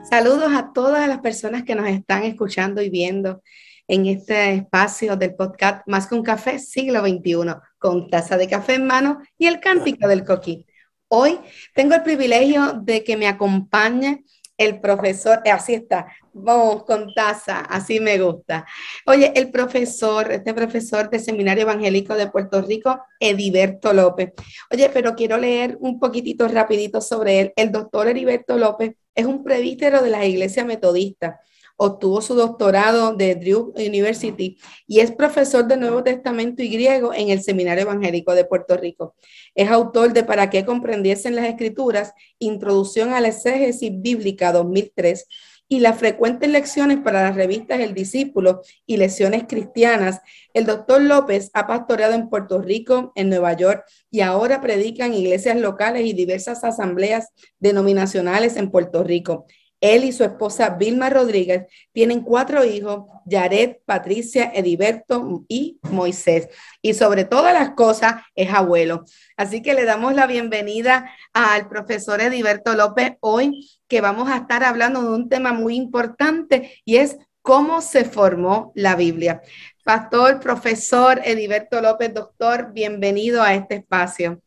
Saludos a todas las personas que nos están escuchando y viendo en este espacio del podcast Más que un café, siglo XXI, con taza de café en mano y el cántico del coquí. Hoy tengo el privilegio de que me acompañe el profesor, así está, vamos con taza, así me gusta. Oye, este profesor del Seminario Evangélico de Puerto Rico, Heriberto López. Oye, pero quiero leer un poquitito rapidito sobre él. El doctor Heriberto López es un presbítero de la Iglesia Metodista. Obtuvo su doctorado de Drew University y es profesor de Nuevo Testamento y griego en el Seminario Evangélico de Puerto Rico. Es autor de Para qué comprendiesen las Escrituras, Introducción a la Exégesis Bíblica 2003 y las frecuentes lecciones para las revistas El Discípulo y Lecciones Cristianas. El doctor López ha pastoreado en Puerto Rico, en Nueva York y ahora predica en iglesias locales y diversas asambleas denominacionales en Puerto Rico. Él y su esposa Vilma Rodríguez tienen 4 hijos, Yaret, Patricia, Heriberto y Moisés. Y sobre todas las cosas es abuelo. Así que le damos la bienvenida al profesor Heriberto López hoy, que vamos a estar hablando de un tema muy importante y es cómo se formó la Biblia. Pastor, profesor Heriberto López, doctor, bienvenido a este espacio.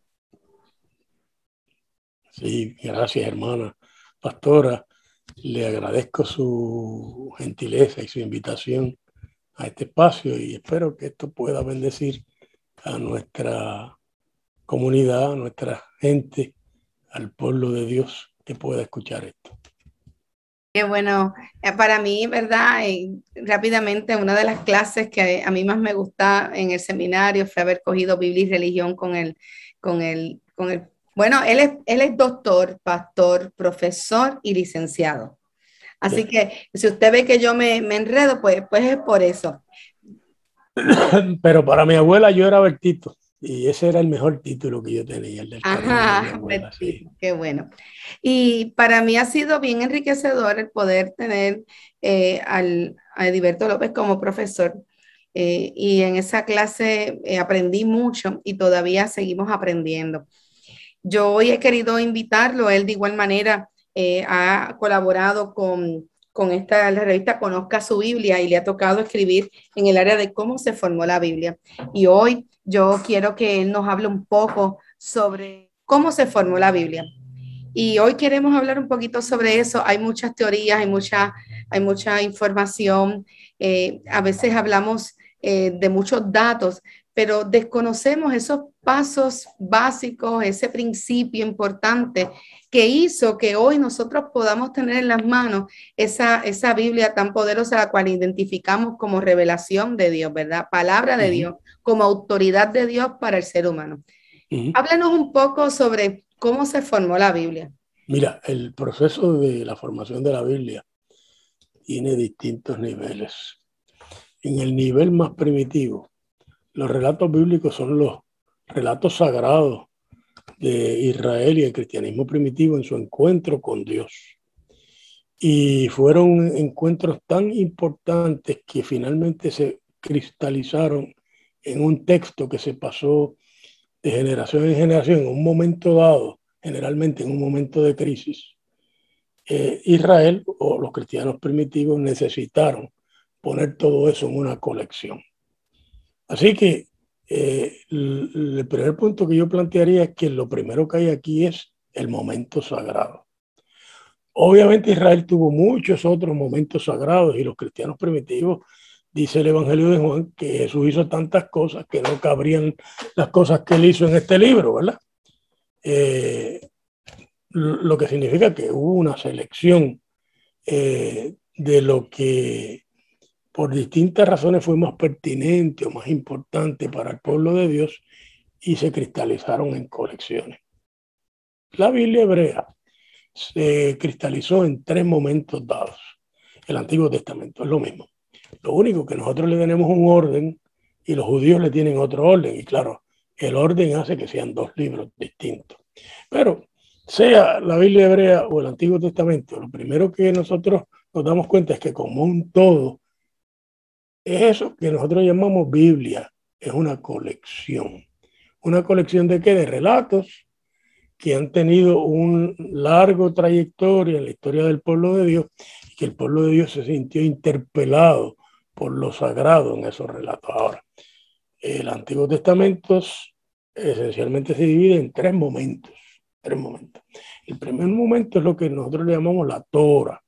Sí, gracias, hermana pastora. Le agradezco su gentileza y su invitación a este espacio y espero que esto pueda bendecir a nuestra comunidad, a nuestra gente, al pueblo de Dios que pueda escuchar esto. Qué bueno, para mí, ¿verdad? Rápidamente, una de las clases que a mí más me gusta en el seminario fue haber cogido Biblia y religión bueno, él es doctor, pastor, profesor y licenciado. Así que si usted ve que yo me enredo, pues es por eso. Pero para mi abuela yo era Bertito y ese era el mejor título que yo tenía, el del cariño de mi Ajá, abuela. Sí. qué bueno. Y para mí ha sido bien enriquecedor el poder tener a Heriberto López como profesor. Y en esa clase aprendí mucho y todavía seguimos aprendiendo. Yo hoy he querido invitarlo, él de igual manera ha colaborado con la revista Conozca su Biblia y le ha tocado escribir en el área de cómo se formó la Biblia. Y hoy yo quiero que él nos hable un poco sobre cómo se formó la Biblia. Y hoy queremos hablar un poquito sobre eso. Hay muchas teorías, hay mucha información. A veces hablamos de muchos datos, pero desconocemos esos pasos básicos, ese principio importante que hizo que hoy nosotros podamos tener en las manos esa Biblia tan poderosa, la cual identificamos como revelación de Dios, ¿verdad? Palabra de Dios, como autoridad de Dios para el ser humano. Háblanos un poco sobre cómo se formó la Biblia. Mira, el proceso de la formación de la Biblia tiene distintos niveles. En el nivel más primitivo, los relatos bíblicos son los relatos sagrados de Israel y el cristianismo primitivo en su encuentro con Dios. Y fueron encuentros tan importantes que finalmente se cristalizaron en un texto que se pasó de generación en generación en un momento dado, generalmente en un momento de crisis. Israel o los cristianos primitivos necesitaron poner todo eso en una colección. Así que el primer punto que yo plantearía es que lo primero que hay aquí es el momento sagrado. Obviamente Israel tuvo muchos otros momentos sagrados y los cristianos primitivos, dice el Evangelio de Juan, que Jesús hizo tantas cosas que no cabrían las cosas que él hizo en este libro, ¿verdad? Lo que significa que hubo una selección de lo que por distintas razones fue más pertinente o más importante para el pueblo de Dios y se cristalizaron en colecciones. La Biblia hebrea se cristalizó en 3 momentos dados. El Antiguo Testamento es lo mismo. Lo único que nosotros le tenemos un orden y los judíos le tienen otro orden. Y claro, el orden hace que sean 2 libros distintos. Pero sea la Biblia hebrea o el Antiguo Testamento, lo primero que nosotros nos damos cuenta es que como un todo, es eso que nosotros llamamos Biblia, es una colección. ¿Una colección de qué? De relatos que han tenido un largo trayectoria en la historia del pueblo de Dios, y que el pueblo de Dios se sintió interpelado por lo sagrado en esos relatos. Ahora, el Antiguo Testamento esencialmente se divide en tres momentos. El primer momento es lo que nosotros le llamamos la Torah.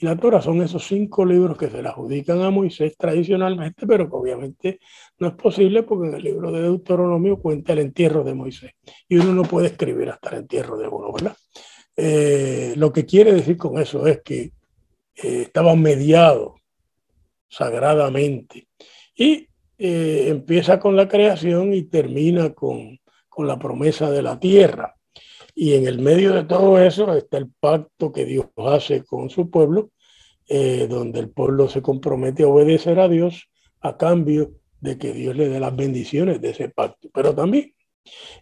Y la Torah son esos 5 libros que se le adjudican a Moisés tradicionalmente, pero que obviamente no es posible porque en el libro de Deuteronomio cuenta el entierro de Moisés. Y uno no puede escribir hasta el entierro de uno, ¿verdad? Lo que quiere decir con eso es que estaban mediados sagradamente. Y empieza con la creación y termina con la promesa de la tierra. Y en el medio de todo eso está el pacto que Dios hace con su pueblo, donde el pueblo se compromete a obedecer a Dios a cambio de que Dios le dé las bendiciones de ese pacto. Pero también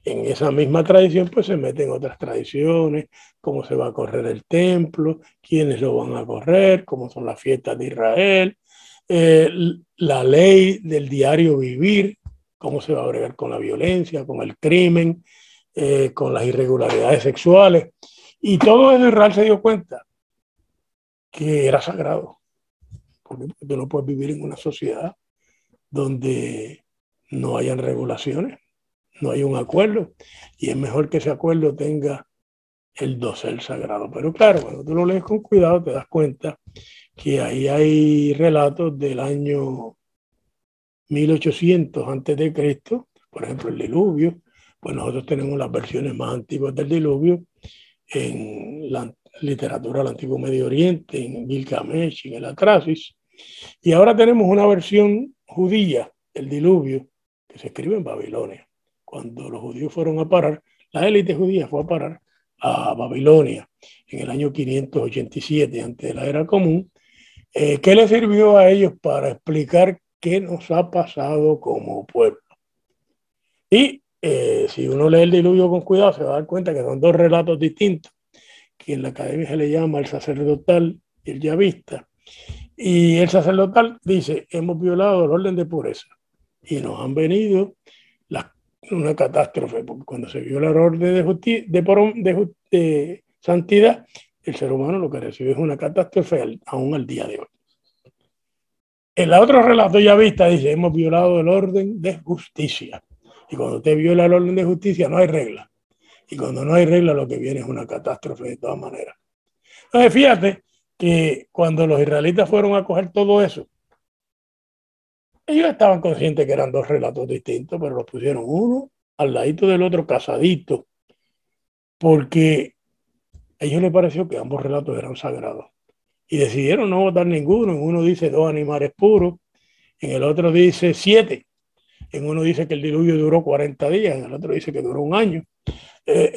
en esa misma tradición pues se meten otras tradiciones, cómo se va a correr el templo, quiénes lo van a correr, cómo son las fiestas de Israel, la ley del diario vivir, cómo se va a bregar con la violencia, con el crimen, con las irregularidades sexuales. Y todo eso Israel se dio cuenta que era sagrado, porque tú no puedes vivir en una sociedad donde no hayan regulaciones, no hay un acuerdo, y es mejor que ese acuerdo tenga el dosel sagrado. Pero claro, cuando tú lo lees con cuidado te das cuenta que ahí hay relatos del año 1800 antes de Cristo, por ejemplo el diluvio. Pues nosotros tenemos las versiones más antiguas del diluvio en la literatura del Antiguo Medio Oriente, en Gilgamesh, en el Atrasis. Y ahora tenemos una versión judía del diluvio que se escribe en Babilonia. Cuando los judíos fueron a parar, la élite judía fue a parar a Babilonia en el año 587 antes de la era común, que le sirvió a ellos para explicar qué nos ha pasado como pueblo. Y si uno lee el diluvio con cuidado se va a dar cuenta que son 2 relatos distintos, que en la academia se le llama el sacerdotal y el yavista. Y el sacerdotal dice, hemos violado el orden de pureza y nos han venido una catástrofe, porque cuando se viola el orden de santidad, el ser humano lo que recibe es una catástrofe aún al día de hoy. El otro relato yavista dice, hemos violado el orden de justicia. Y cuando usted viola el orden de justicia no hay regla. Y cuando no hay regla lo que viene es una catástrofe de todas maneras. Entonces fíjate que cuando los israelitas fueron a coger todo eso, ellos estaban conscientes que eran 2 relatos distintos, pero los pusieron uno al ladito del otro casadito, porque a ellos les pareció que ambos relatos eran sagrados. Y decidieron no votar ninguno. En uno dice 2 animales puros, en el otro dice 7. En uno dice que el diluvio duró 40 días, en el otro dice que duró 1 año.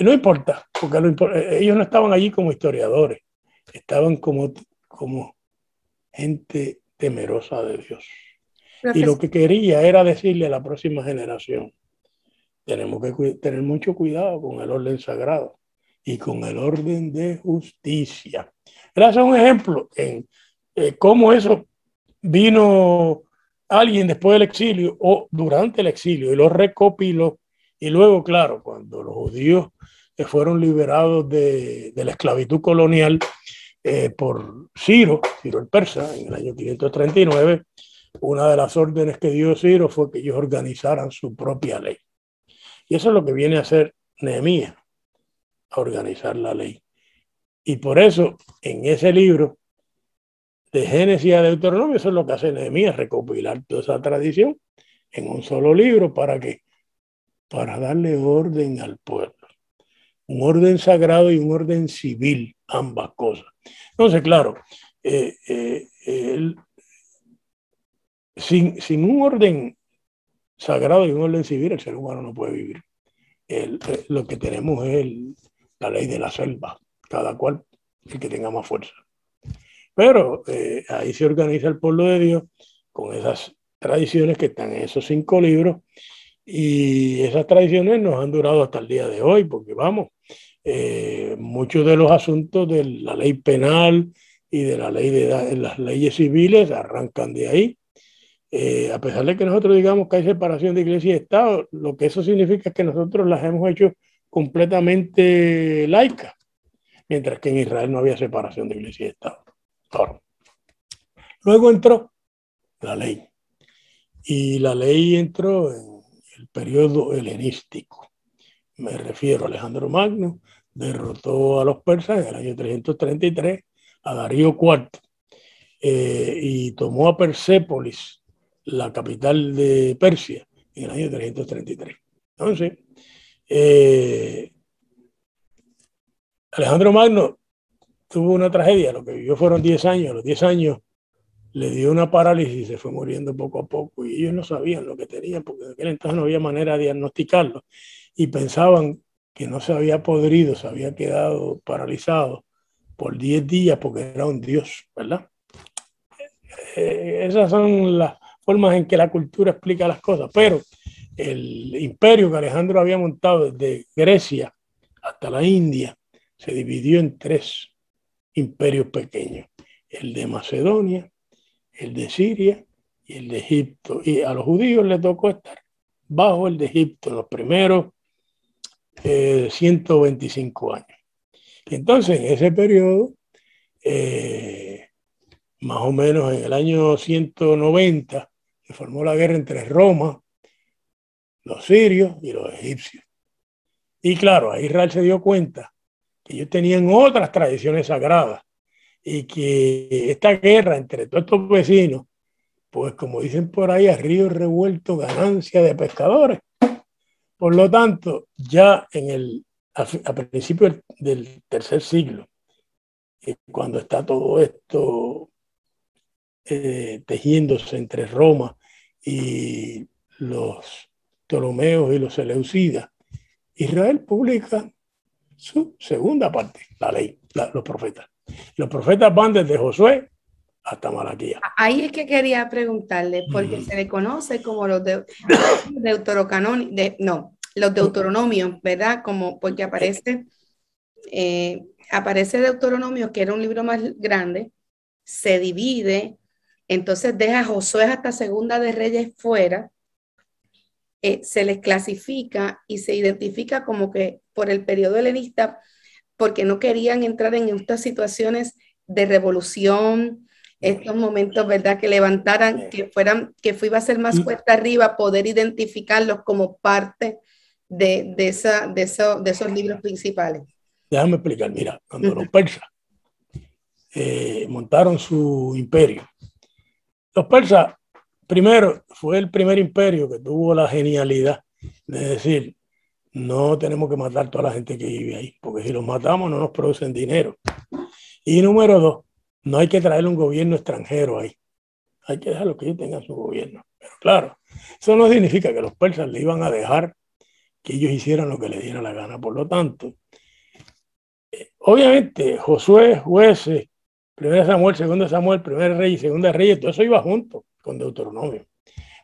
No importa, porque ellos no estaban allí como historiadores, estaban como gente temerosa de Dios. Y lo que quería era decirle a la próxima generación, tenemos que tener mucho cuidado con el orden sagrado y con el orden de justicia. Gracias a un ejemplo en cómo eso vino alguien después del exilio o durante el exilio y lo recopiló. Y luego, claro, cuando los judíos fueron liberados de la esclavitud colonial por Ciro el persa, en el año 539, una de las órdenes que dio Ciro fue que ellos organizaran su propia ley. Y eso es lo que viene a hacer Nehemías, a organizar la ley. Y por eso, en ese libro, de Génesis a Deuteronomio, eso es lo que hace Nehemías, recopilar toda esa tradición en un solo libro. ¿Para qué? Para darle orden al pueblo. Un orden sagrado y un orden civil, ambas cosas. Entonces, claro, sin un orden sagrado y un orden civil, el ser humano no puede vivir. Lo que tenemos es la ley de la selva, cada cual el que tenga más fuerza. Pero ahí se organiza el pueblo de Dios con esas tradiciones que están en esos 5 libros, y esas tradiciones nos han durado hasta el día de hoy, porque vamos, muchos de los asuntos de la ley penal y de la ley de las leyes civiles arrancan de ahí. A pesar de que nosotros digamos que hay separación de iglesia y Estado, lo que eso significa es que nosotros las hemos hecho completamente laica, mientras que en Israel no había separación de iglesia y Estado. Ahora, luego entró la ley, y la ley entró en el periodo helenístico. Me refiero a Alejandro Magno, derrotó a los persas en el año 333, a Darío IV, y tomó a Persépolis, la capital de Persia, en el año 333. Entonces, Alejandro Magno tuvo una tragedia, lo que vivió fueron 10 años, a los 10 años le dio una parálisis y se fue muriendo poco a poco, y ellos no sabían lo que tenían, porque en aquel entonces no había manera de diagnosticarlo, y pensaban que no se había podrido, se había quedado paralizado por 10 días porque era un dios, ¿verdad? Esas son las formas en que la cultura explica las cosas, pero el imperio que Alejandro había montado desde Grecia hasta la India se dividió en 3 imperios pequeños: el de Macedonia, el de Siria y el de Egipto. Y a los judíos les tocó estar bajo el de Egipto en los primeros 125 años. Y entonces, en ese periodo, más o menos en el año 190, se formó la guerra entre Roma, los sirios y los egipcios. Y claro, ahí Israel se dio cuenta que ellos tenían otras tradiciones sagradas y que esta guerra entre todos estos vecinos, pues como dicen por ahí, a río revuelto, ganancia de pescadores. Por lo tanto, ya a principios del tercer siglo, cuando está todo esto tejiéndose entre Roma y los Ptolomeos y los Seleucidas, Israel publica su segunda parte, la ley, los profetas. Los profetas van desde Josué hasta Malaquías. Ahí es que quería preguntarle, porque se le conoce como los deuteronomios, ¿verdad? Como porque aparece Deuteronomio, que era un libro más grande, se divide, entonces deja Josué hasta Segunda de Reyes fuera, se les clasifica y se identifica como que por el periodo helenista, porque no querían entrar en estas situaciones de revolución, estos momentos, ¿verdad? Que levantaran, que iba a ser más cuesta arriba poder identificarlos como parte de esos libros principales. Déjame explicar, mira, cuando los persas montaron su imperio, los persas, primero, fue el primer imperio que tuvo la genialidad de decir: no tenemos que matar a toda la gente que vive ahí, porque si los matamos no nos producen dinero. Y número 2, no hay que traer un gobierno extranjero ahí. Hay que dejar que ellos tengan su gobierno. Pero claro, eso no significa que los persas le iban a dejar que ellos hicieran lo que les diera la gana. Por lo tanto, obviamente, Josué, Jueces, 1 Samuel, 2 Samuel, 1 Rey y 2 Reyes, todo eso iba junto con Deuteronomio.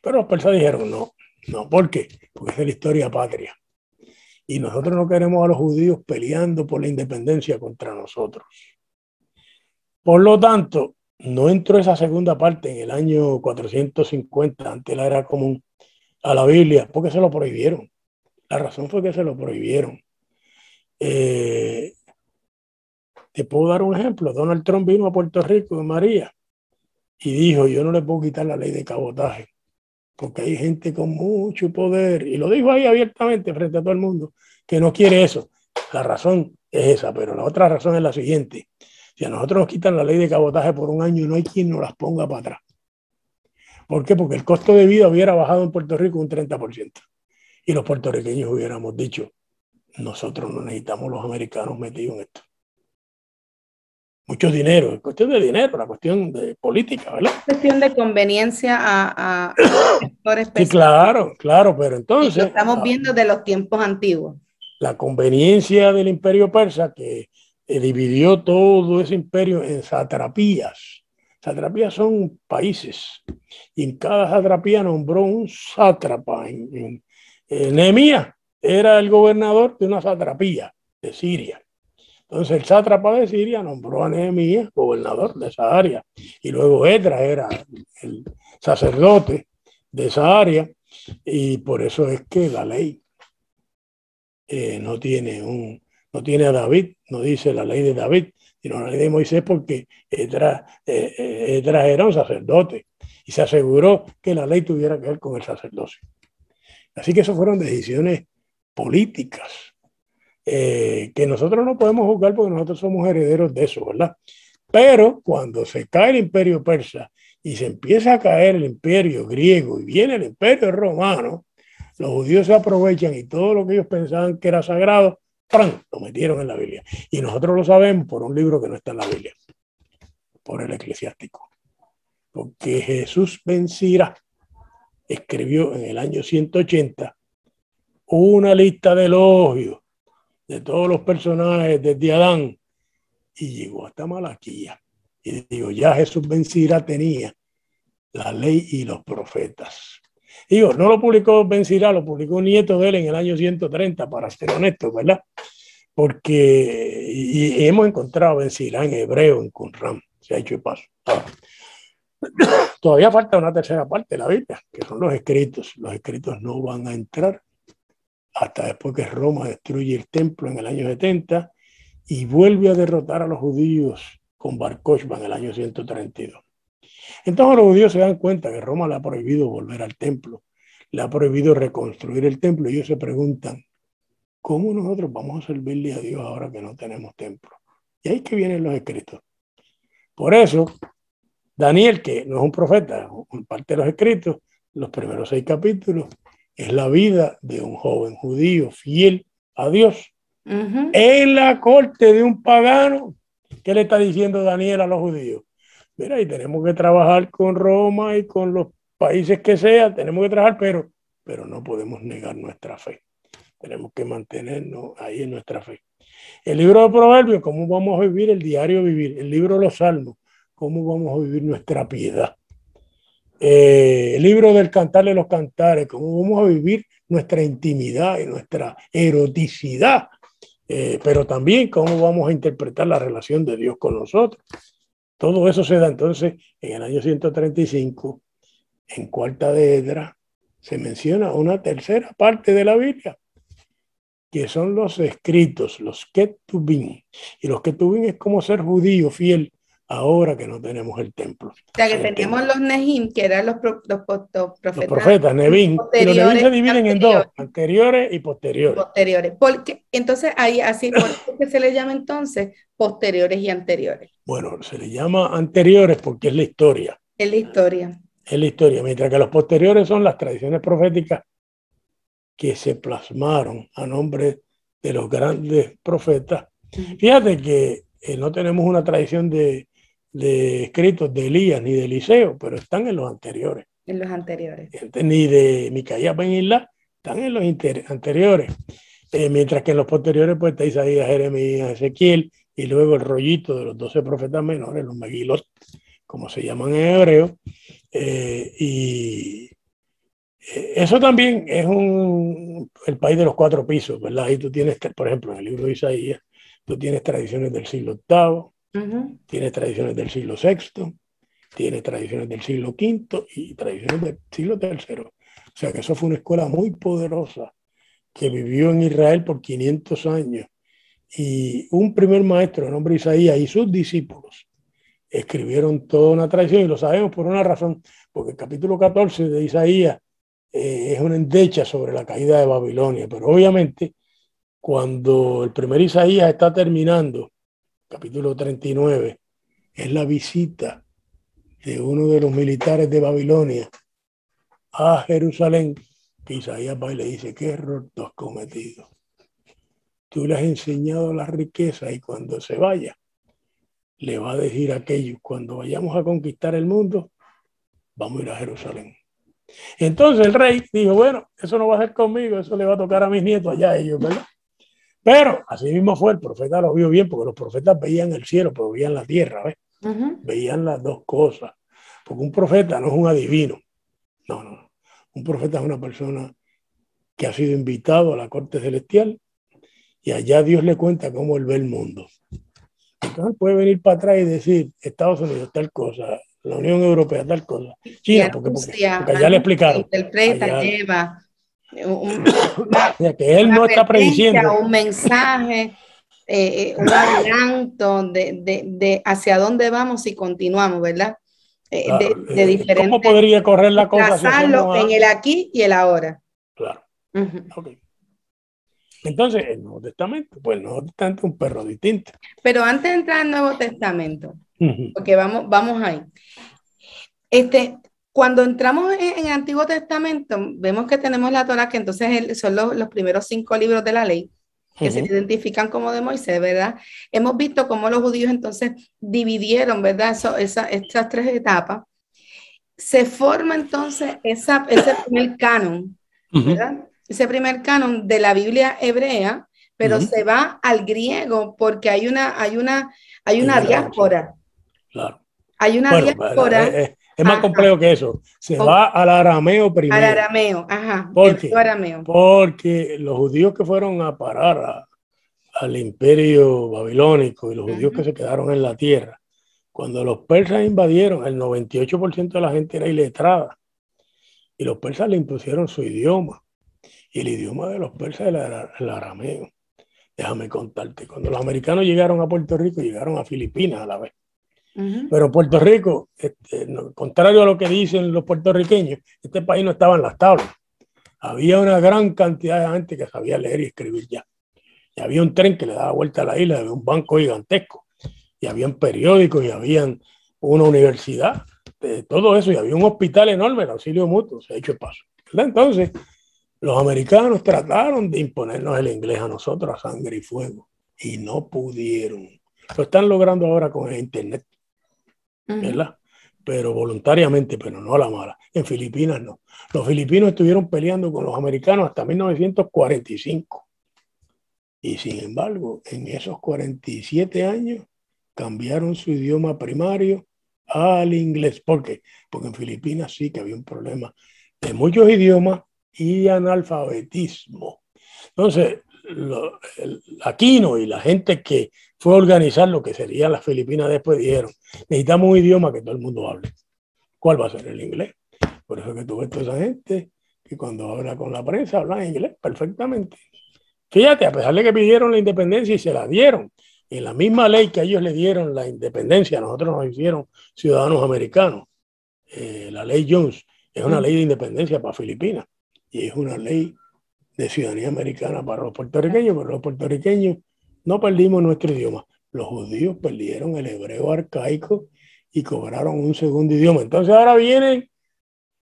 Pero los persas dijeron no. ¿Por qué? Porque es de la historia patria. Y nosotros no queremos a los judíos peleando por la independencia contra nosotros. Por lo tanto, no entró esa segunda parte en el año 450, ante la era común, a la Biblia, porque se lo prohibieron. La razón fue que se lo prohibieron. Te puedo dar un ejemplo. Donald Trump vino a Puerto Rico en María y dijo: yo no le puedo quitar la ley de cabotaje, porque hay gente con mucho poder, y lo dijo ahí abiertamente frente a todo el mundo, que no quiere eso. La razón es esa, pero la otra razón es la siguiente: si a nosotros nos quitan la ley de cabotaje por un año, no hay quien nos las ponga para atrás. ¿Por qué? Porque el costo de vida hubiera bajado en Puerto Rico un 30%, y los puertorriqueños hubiéramos dicho: nosotros no necesitamos los americanos metidos en esto. Mucho dinero, es cuestión de dinero, la cuestión de política, ¿verdad? Es cuestión de conveniencia a sectores sí, claro, pero entonces... lo estamos viendo de los tiempos antiguos. La conveniencia del imperio persa, que dividió todo ese imperio en satrapías. Satrapías son países, y en cada satrapía nombró un sátrapa. Nehemías era el gobernador de una satrapía de Siria. Entonces el sátrapa de Siria nombró a Nehemías gobernador de esa área, y luego Esdras era el sacerdote de esa área, y por eso es que la ley no tiene a David, no dice la ley de David, sino la ley de Moisés, porque Esdras era un sacerdote y se aseguró que la ley tuviera que ver con el sacerdocio. Así que eso fueron decisiones políticas que nosotros no podemos juzgar porque nosotros somos herederos de eso, ¿verdad? Pero cuando se cae el imperio persa y se empieza a caer el imperio griego y viene el imperio romano, los judíos se aprovechan y todo lo que ellos pensaban que era sagrado, ¡pram!, lo metieron en la Biblia. Y nosotros lo sabemos por un libro que no está en la Biblia, por el Eclesiástico. Porque Jesús ben Sira escribió en el año 180 una lista de elogios de todos los personajes desde Adán y llegó hasta Malaquía. Y digo, ya Jesús ben Sira tenía la ley y los profetas. Digo, no lo publicó ben Sira, lo publicó un nieto de él en el año 130, para ser honesto, ¿verdad? Porque y hemos encontrado ben Sira en hebreo, en Qumran, se ha hecho el paso. Ahora, todavía falta una tercera parte de la Biblia, que son los escritos. Los escritos no van a entrar hasta después que Roma destruye el templo en el año 70 y vuelve a derrotar a los judíos con Bar Kokhba en el año 132. Entonces los judíos se dan cuenta que Roma le ha prohibido volver al templo, le ha prohibido reconstruir el templo, y ellos se preguntan, ¿cómo nosotros vamos a servirle a Dios ahora que no tenemos templo? Y ahí que vienen los escritos. Por eso, Daniel, que no es un profeta, parte de los escritos, los primeros 6 capítulos, es la vida de un joven judío fiel a Dios en la corte de un pagano. ¿Qué le está diciendo Daniel a los judíos? Mira, y tenemos que trabajar con Roma y con los países que sea, tenemos que trabajar, pero no podemos negar nuestra fe. Tenemos que mantenernos ahí en nuestra fe. El libro de Proverbios, ¿cómo vamos a vivir el diario vivir? El libro de los Salmos, ¿cómo vamos a vivir nuestra piedad? El libro del Cantar de los Cantares, ¿cómo vamos a vivir nuestra intimidad y nuestra eroticidad? Pero también cómo vamos a interpretar la relación de Dios con nosotros. Todo eso se da entonces en el año 135, en Cuarta de Esdras, se menciona una tercera parte de la Biblia, que son los escritos, los Ketubim. Y los Ketubim es como ser judío fiel ahora que no tenemos el templo. O sea, que teníamos los Nehim, que eran los profetas. Los profetas, Nevin. Y los Nevin se dividen en dos, anteriores y posteriores. Porque, entonces, ahí así, ¿por qué se le llama entonces posteriores y anteriores? Bueno, se le llama anteriores porque es la historia. Es la historia. Es la historia, mientras que los posteriores son las tradiciones proféticas que se plasmaron a nombre de los grandes profetas. Fíjate que no tenemos una tradición de escritos de Elías ni de Eliseo, pero están en los anteriores. En los anteriores. Ni de Micaías ben Isla, están en los anteriores. Mientras que en los posteriores pues está Isaías, Jeremías, Ezequiel, y luego el rollito de los 12 profetas menores, los Megilot, como se llaman en hebreo. Y eso también es el país de los 4 pisos, ¿verdad? Ahí tú tienes, por ejemplo, en el libro de Isaías, tú tienes tradiciones del siglo VIII, tienes tradiciones del siglo VI, tienes tradiciones del siglo V y tradiciones del siglo III. O sea que eso fue una escuela muy poderosa que vivió en Israel por 500 años. Y un primer maestro de nombre Isaías y sus discípulos escribieron toda una tradición, y lo sabemos por una razón, porque el capítulo 14 de Isaías es una endecha sobre la caída de Babilonia, pero obviamente cuando el primer Isaías está terminando, capítulo 39, es la visita de uno de los militares de Babilonia a Jerusalén, que Isaías va y le dice, ¿qué error tú has cometido? Tú le has enseñado la riqueza, y cuando se vaya, le va a decir a aquellos, cuando vayamos a conquistar el mundo, vamos a ir a Jerusalén. Entonces el rey dijo, bueno, eso no va a ser conmigo, eso le va a tocar a mis nietos allá a ellos, ¿verdad? Pero así mismo fue, el profeta lo vio bien, porque los profetas veían el cielo, pero veían la tierra, ¿ves? Veían las dos cosas. Porque un profeta no es un adivino. No. Un profeta es una persona que ha sido invitado a la corte celestial y allá Dios le cuenta cómo él ve el mundo. Entonces puede venir para atrás y decir, Estados Unidos tal cosa, la Unión Europea tal cosa, China, porque allá le explicaron. Interpreta, lleva. una, O sea, que él una no está prediciendo. un mensaje, un adelanto de hacia dónde vamos y continuamos, ¿verdad? Claro, De ¿cómo diferentes, podría correr la cosa si trazarlo hacemos en A? el aquí y el ahora. Claro, Ujú. ok. Entonces, el Nuevo Testamento, pues el Nuevo Testamento es un perro distinto. Pero antes de entrar al Nuevo Testamento, Ujú, porque vamos ahí. Cuando entramos en el Antiguo Testamento, vemos que tenemos la Torá, que entonces son los primeros 5 libros de la ley, que se ujú. identifican como de Moisés, ¿verdad? Hemos visto cómo los judíos entonces dividieron, ¿verdad? Estas 3 etapas. Se forma entonces ese primer canon, Ujú, ¿verdad? Ese primer canon de la Biblia hebrea, pero ujú. se va al griego porque hay Hay una una traducción, diáspora. claro. Hay una Bueno, diáspora, es más ajá, complejo que eso. Se ok, va al arameo al primero. arameo, ajá, ¿Por hebreo qué? arameo. Porque los judíos que fueron a parar al imperio babilónico y los judíos que Ujú, se quedaron en la tierra, cuando los persas invadieron, el 98% de la gente era iletrada y los persas le impusieron su idioma. Y el idioma de los persas era el arameo. Déjame contarte, cuando los americanos llegaron a Puerto Rico, llegaron a Filipinas a la vez. ujú, Pero Puerto Rico, contrario a lo que dicen los puertorriqueños, este país no estaba en las tablas. Había una gran cantidad de gente que sabía leer y escribir ya. Y había un tren que le daba vuelta a la isla, había un banco gigantesco, y habían periódicos, y habían una universidad, todo eso, y había un hospital enorme, el auxilio mutuo, se ha hecho el paso. ¿Verdad? Entonces, los americanos trataron de imponernos el inglés a nosotros a sangre y fuego, y no pudieron. Lo están logrando ahora con el Internet, ujú. ¿verdad? Pero voluntariamente, pero no a la mala. En Filipinas no. Los filipinos estuvieron peleando con los americanos hasta 1945. Y sin embargo, en esos 47 años cambiaron su idioma primario al inglés. ¿Por qué? Porque en Filipinas sí que había un problema de muchos idiomas y analfabetismo. Entonces, Aquino y la gente que fue a organizar lo que serían las Filipinas después dijeron, necesitamos un idioma que todo el mundo hable. ¿Cuál va a ser? El inglés. Por eso es que tú ves toda esa gente que cuando habla con la prensa habla inglés perfectamente. Fíjate, a pesar de que pidieron la independencia y se la dieron, en la misma ley que ellos le dieron la independencia, nosotros nos hicieron ciudadanos americanos. La ley Jones es una ley de independencia para Filipinas y es una ley de ciudadanía americana para los puertorriqueños, pero los puertorriqueños no perdimos nuestro idioma. Los judíos perdieron el hebreo arcaico y cobraron un segundo idioma. Entonces ahora vienen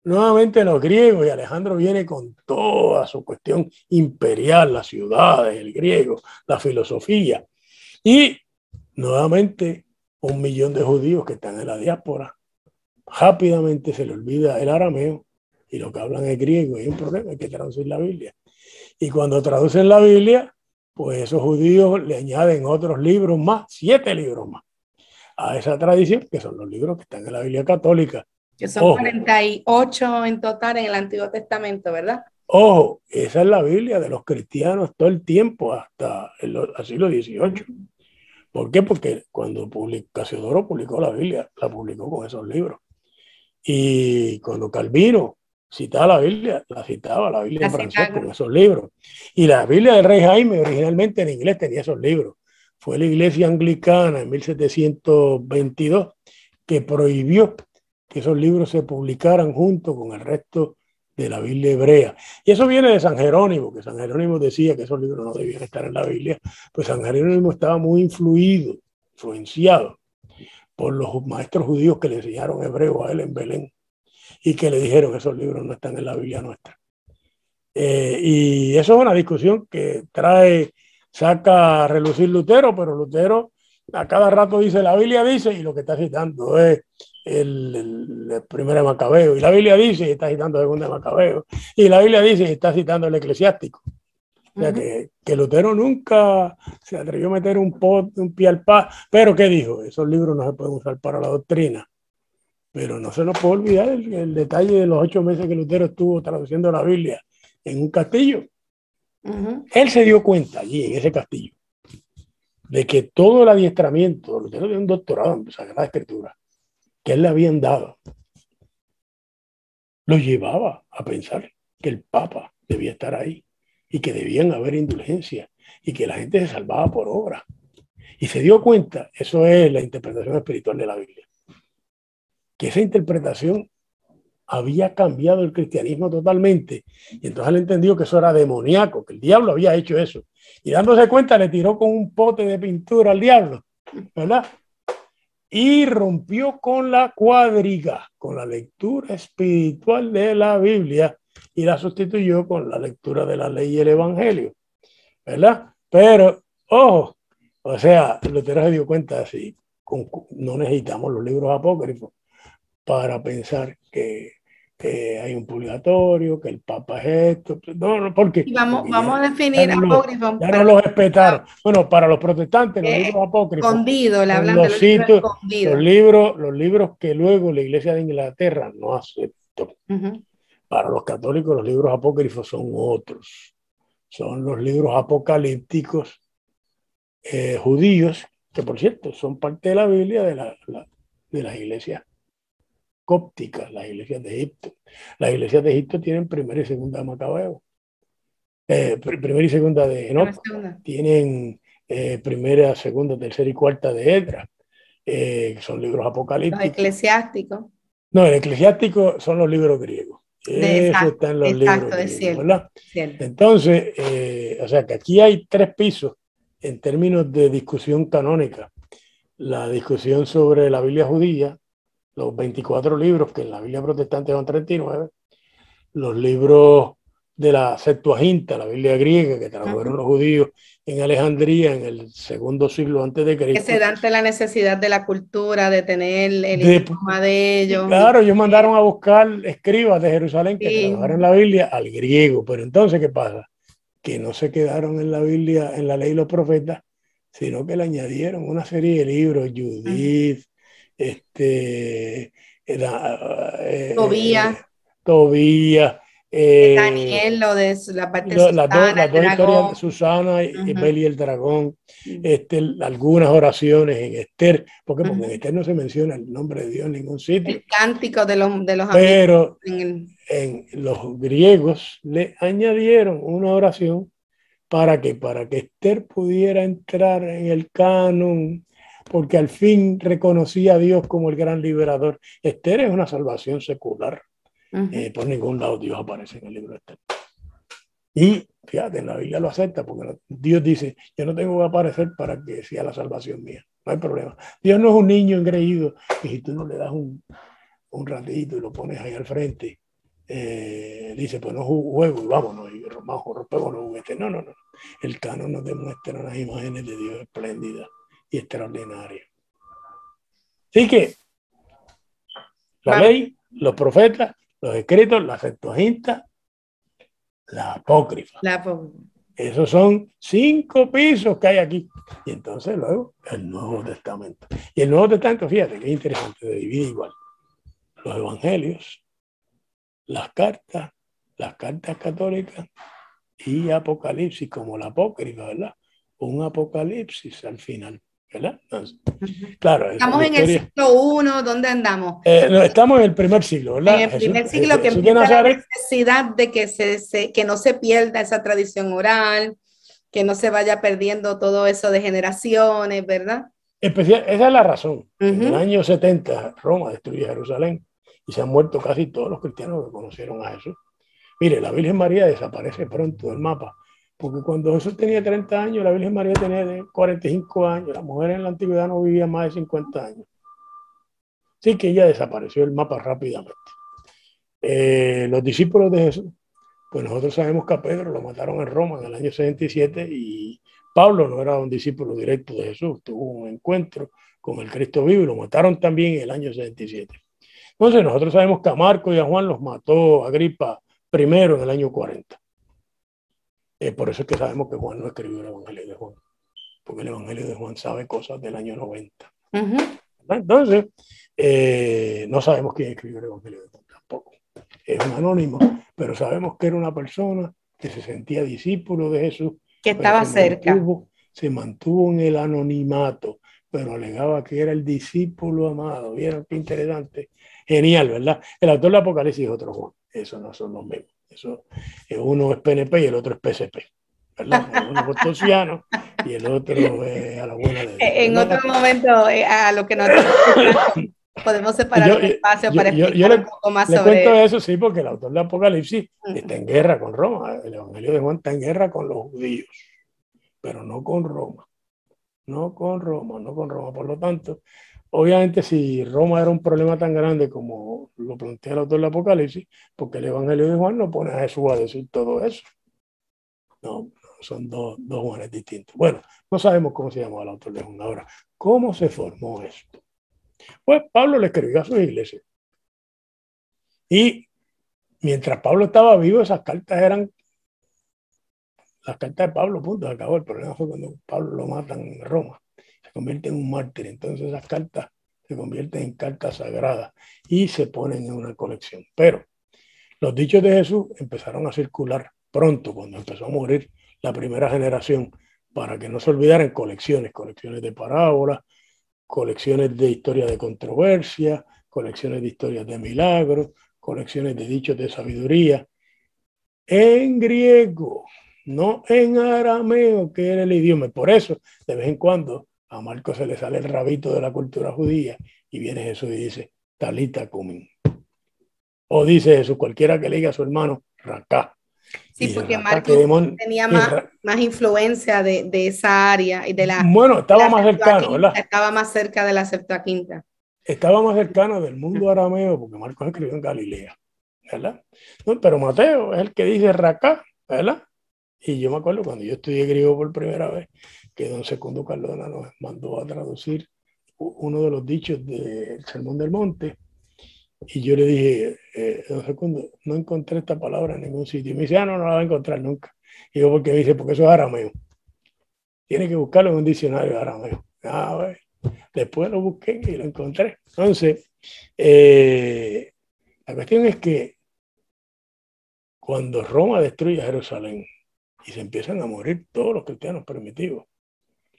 nuevamente los griegos y Alejandro viene con toda su cuestión imperial, las ciudades, el griego, la filosofía. Y nuevamente 1 millón de judíos que están en la diáspora. Rápidamente se le olvida el arameo y lo que hablan es griego. Y hay un problema, hay que traducir la Biblia. Y cuando traducen la Biblia, pues esos judíos le añaden otros libros más, 7 libros más, a esa tradición, que son los libros que están en la Biblia católica. Que son Ojo, 48 en total en el Antiguo Testamento, ¿verdad? ojo, esa es la Biblia de los cristianos todo el tiempo, hasta el siglo XVIII. ¿Por qué? Porque cuando Casiodoro publicó la Biblia, la publicó con esos libros. Y cuando Calvino citaba la Biblia, la citaba la Biblia La en francés cita. con esos libros. Y la Biblia del Rey Jaime originalmente en inglés tenía esos libros. Fue la iglesia anglicana en 1722 que prohibió que esos libros se publicaran junto con el resto de la Biblia hebrea. Y eso viene de San Jerónimo, que San Jerónimo decía que esos libros no debían estar en la Biblia, pues San Jerónimo estaba muy influenciado por los maestros judíos que le enseñaron hebreo a él en Belén y que le dijeron que esos libros no están en la Biblia nuestra. Y eso es una discusión que saca a relucir Lutero, pero Lutero a cada rato dice, la Biblia dice, y lo que está citando es el primero de Macabeo, y la Biblia dice, y está citando el segundo de Macabeo, y la Biblia dice, y está citando el eclesiástico. O sea, que Lutero nunca se atrevió a meter un pie al pas, pero ¿qué dijo? Esos libros no se pueden usar para la doctrina. Pero no se nos puede olvidar el detalle de los 8 meses que Lutero estuvo traduciendo la Biblia en un castillo. Él se dio cuenta allí, en ese castillo, de que todo el adiestramiento, Lutero tiene un doctorado en Sagrada Escritura, que él le habían dado, lo llevaba a pensar que el Papa debía estar ahí y que debían haber indulgencias y que la gente se salvaba por obra. Y se dio cuenta, eso es la interpretación espiritual de la Biblia, que esa interpretación había cambiado el cristianismo totalmente. Y entonces él entendió que eso era demoníaco, que el diablo había hecho eso. Y dándose cuenta, le tiró con un pote de pintura al diablo, ¿verdad? Y rompió con la cuadriga, con la lectura espiritual de la Biblia, y la sustituyó con la lectura de la ley y el evangelio, ¿verdad? Pero, ojo, o sea, Lutero se dio cuenta así, no necesitamos los libros apócrifos para pensar que hay un purgatorio, que el Papa es esto. No, no, ¿por qué? Y vamos, Porque vamos a definir apócrifo. ya no los respetaron. Bueno, para los protestantes, los libros apócrifos escondido, le son hablan de los los libros sitios, escondidos. los libros que luego la Iglesia de Inglaterra no aceptó. Para los católicos, los libros apócrifos son otros. Son los libros apocalípticos judíos, que por cierto son parte de la Biblia de las iglesias cópticas, las iglesias de Egipto. Las iglesias de Egipto tienen primera y segunda de Macabeo, primera y segunda de Enoc, tienen primera, segunda, tercera y cuarta de Edra, son libros apocalípticos. Los eclesiásticos. No, el eclesiástico son los libros griegos. Eso está en los libros griegos, es cierto, ¿verdad? Cierto. Entonces, o sea que aquí hay tres pisos en términos de discusión canónica. La discusión sobre la Biblia judía, los 24 libros, que en la Biblia protestante son 39, los libros de la Septuaginta, la Biblia griega, que tradujeron los judíos en Alejandría en el segundo siglo antes de Cristo. Que se da ante la necesidad de la cultura, de tener el idioma de ellos. Claro, ellos mandaron a buscar escribas de Jerusalén que tradujeran la Biblia al griego, pero entonces, ¿qué pasa? Que no se quedaron en la Biblia, en la ley y los profetas, sino que le añadieron una serie de libros, Judith, Tobías, Daniel, lo de la parte de las dos historias de Susana y Bel y el dragón, algunas oraciones en Esther, porque en Esther no se menciona el nombre de Dios en ningún sitio. El cántico de los pero en los griegos le añadieron una oración para que Esther pudiera entrar en el canon, porque al fin reconocía a Dios como el gran liberador. Esther es una salvación secular. Por ningún lado Dios aparece en el libro de Esther. Y fíjate, en la Biblia lo acepta, porque Dios dice, yo no tengo que aparecer para que sea la salvación mía. No hay problema. Dios no es un niño engreído que si tú no le das un ratito y lo pones ahí al frente, dice, pues no juego y vámonos y rompemos los juguetes. No. El canon nos demuestra unas imágenes de Dios espléndidas y extraordinarias. Así que la ley, los profetas, los escritos, la Septuaginta, la apócrifa. Esos son 5 pisos que hay aquí. Y entonces luego el Nuevo Testamento. Y el Nuevo Testamento, fíjate que es interesante, se divide igual. Los evangelios, las cartas católicas y Apocalipsis, como la apócrifa, ¿verdad? Un Apocalipsis al final, ¿verdad? Entonces, claro, estamos en el siglo I, ¿dónde andamos? No, estamos en el primer siglo, ¿verdad? En el primer siglo que empieza la necesidad de que no se pierda esa tradición oral, que no se vaya perdiendo todo eso de generaciones, ¿verdad? Esa es la razón. En el año 70 Roma destruye Jerusalén y se han muerto casi todos los cristianos que conocieron a Jesús. Mire, la Virgen María desaparece pronto del mapa, porque cuando Jesús tenía 30 años, la Virgen María tenía 45 años, las mujeres en la antigüedad no vivían más de 50 años. Así que ella desapareció del mapa rápidamente. Los discípulos de Jesús, pues nosotros sabemos que a Pedro lo mataron en Roma en el año 67 y Pablo no era un discípulo directo de Jesús, tuvo un encuentro con el Cristo vivo y lo mataron también en el año 67. Entonces nosotros sabemos que a Marco y a Juan los mató Agripa primero en el año 40. Por eso es que sabemos que Juan no escribió el Evangelio de Juan, porque el Evangelio de Juan sabe cosas del año 90. Entonces, no sabemos quién escribió el Evangelio de Juan tampoco. Es un anónimo, pero sabemos que era una persona que se sentía discípulo de Jesús, que estaba cerca. Se mantuvo en el anonimato, pero alegaba que era el discípulo amado. ¿Vieron qué interesante? Genial, ¿verdad? El autor del Apocalipsis es otro Juan. Eso no son los mismos. Eso, uno es PNP y el otro es PSP, ¿verdad? Uno es bostosiano y el otro es a la buena de Dios, En ¿verdad? otro momento, a lo que nos podemos separar un espacio para explicar un poco más le sobre cuento eso, sí, porque el autor de Apocalipsis uh-huh. está en guerra con Roma. El Evangelio de Juan está en guerra con los judíos, pero no con Roma. No con Roma, no con Roma. Por lo tanto, obviamente si Roma era un problema tan grande como lo plantea el autor del Apocalipsis, porque el Evangelio de Juan no pone a Jesús a decir todo eso. No, son dos Juanes distintos. Bueno, no sabemos cómo se llamaba el autor de Juan. Ahora, ¿cómo se formó esto? Pues Pablo le escribió a sus iglesias. Y mientras Pablo estaba vivo, esas cartas eran las cartas de Pablo, punto, acabó. El problema fue cuando Pablo lo matan en Roma. Se convierte en un mártir. Entonces esas cartas se convierten en cartas sagradas y se ponen en una colección. Pero los dichos de Jesús empezaron a circular pronto, cuando empezó a morir la primera generación, para que no se olvidaran colecciones de parábolas, colecciones de historias de controversia, colecciones de historias de milagros, colecciones de dichos de sabiduría, en griego, no en arameo, que era el idioma. Por eso, de vez en cuando, a Marcos se le sale el rabito de la cultura judía y viene Jesús y dice, Talita cumi. O dice Jesús, cualquiera que le diga a su hermano, Racá. Sí, porque Marcos tenía más influencia de esa área y de la... Bueno, estaba más cercano, ¿verdad? Estaba más cerca de la Septuaginta. Estaba más cercano del mundo arameo, porque Marcos escribió en Galilea, ¿verdad? No, pero Mateo es el que dice Racá, ¿verdad? Y yo me acuerdo cuando yo estudié griego por primera vez, que don Secundo Cardona nos mandó a traducir uno de los dichos del Sermón del Monte. Y yo le dije, don Secundo, no encontré esta palabra en ningún sitio. Y me dice, no la va a encontrar nunca. Y yo, porque dice, porque eso es arameo. Tiene que buscarlo en un diccionario de arameo. Bueno. Después lo busqué y lo encontré. Entonces, la cuestión es que cuando Roma destruye Jerusalén y se empiezan a morir todos los cristianos primitivos,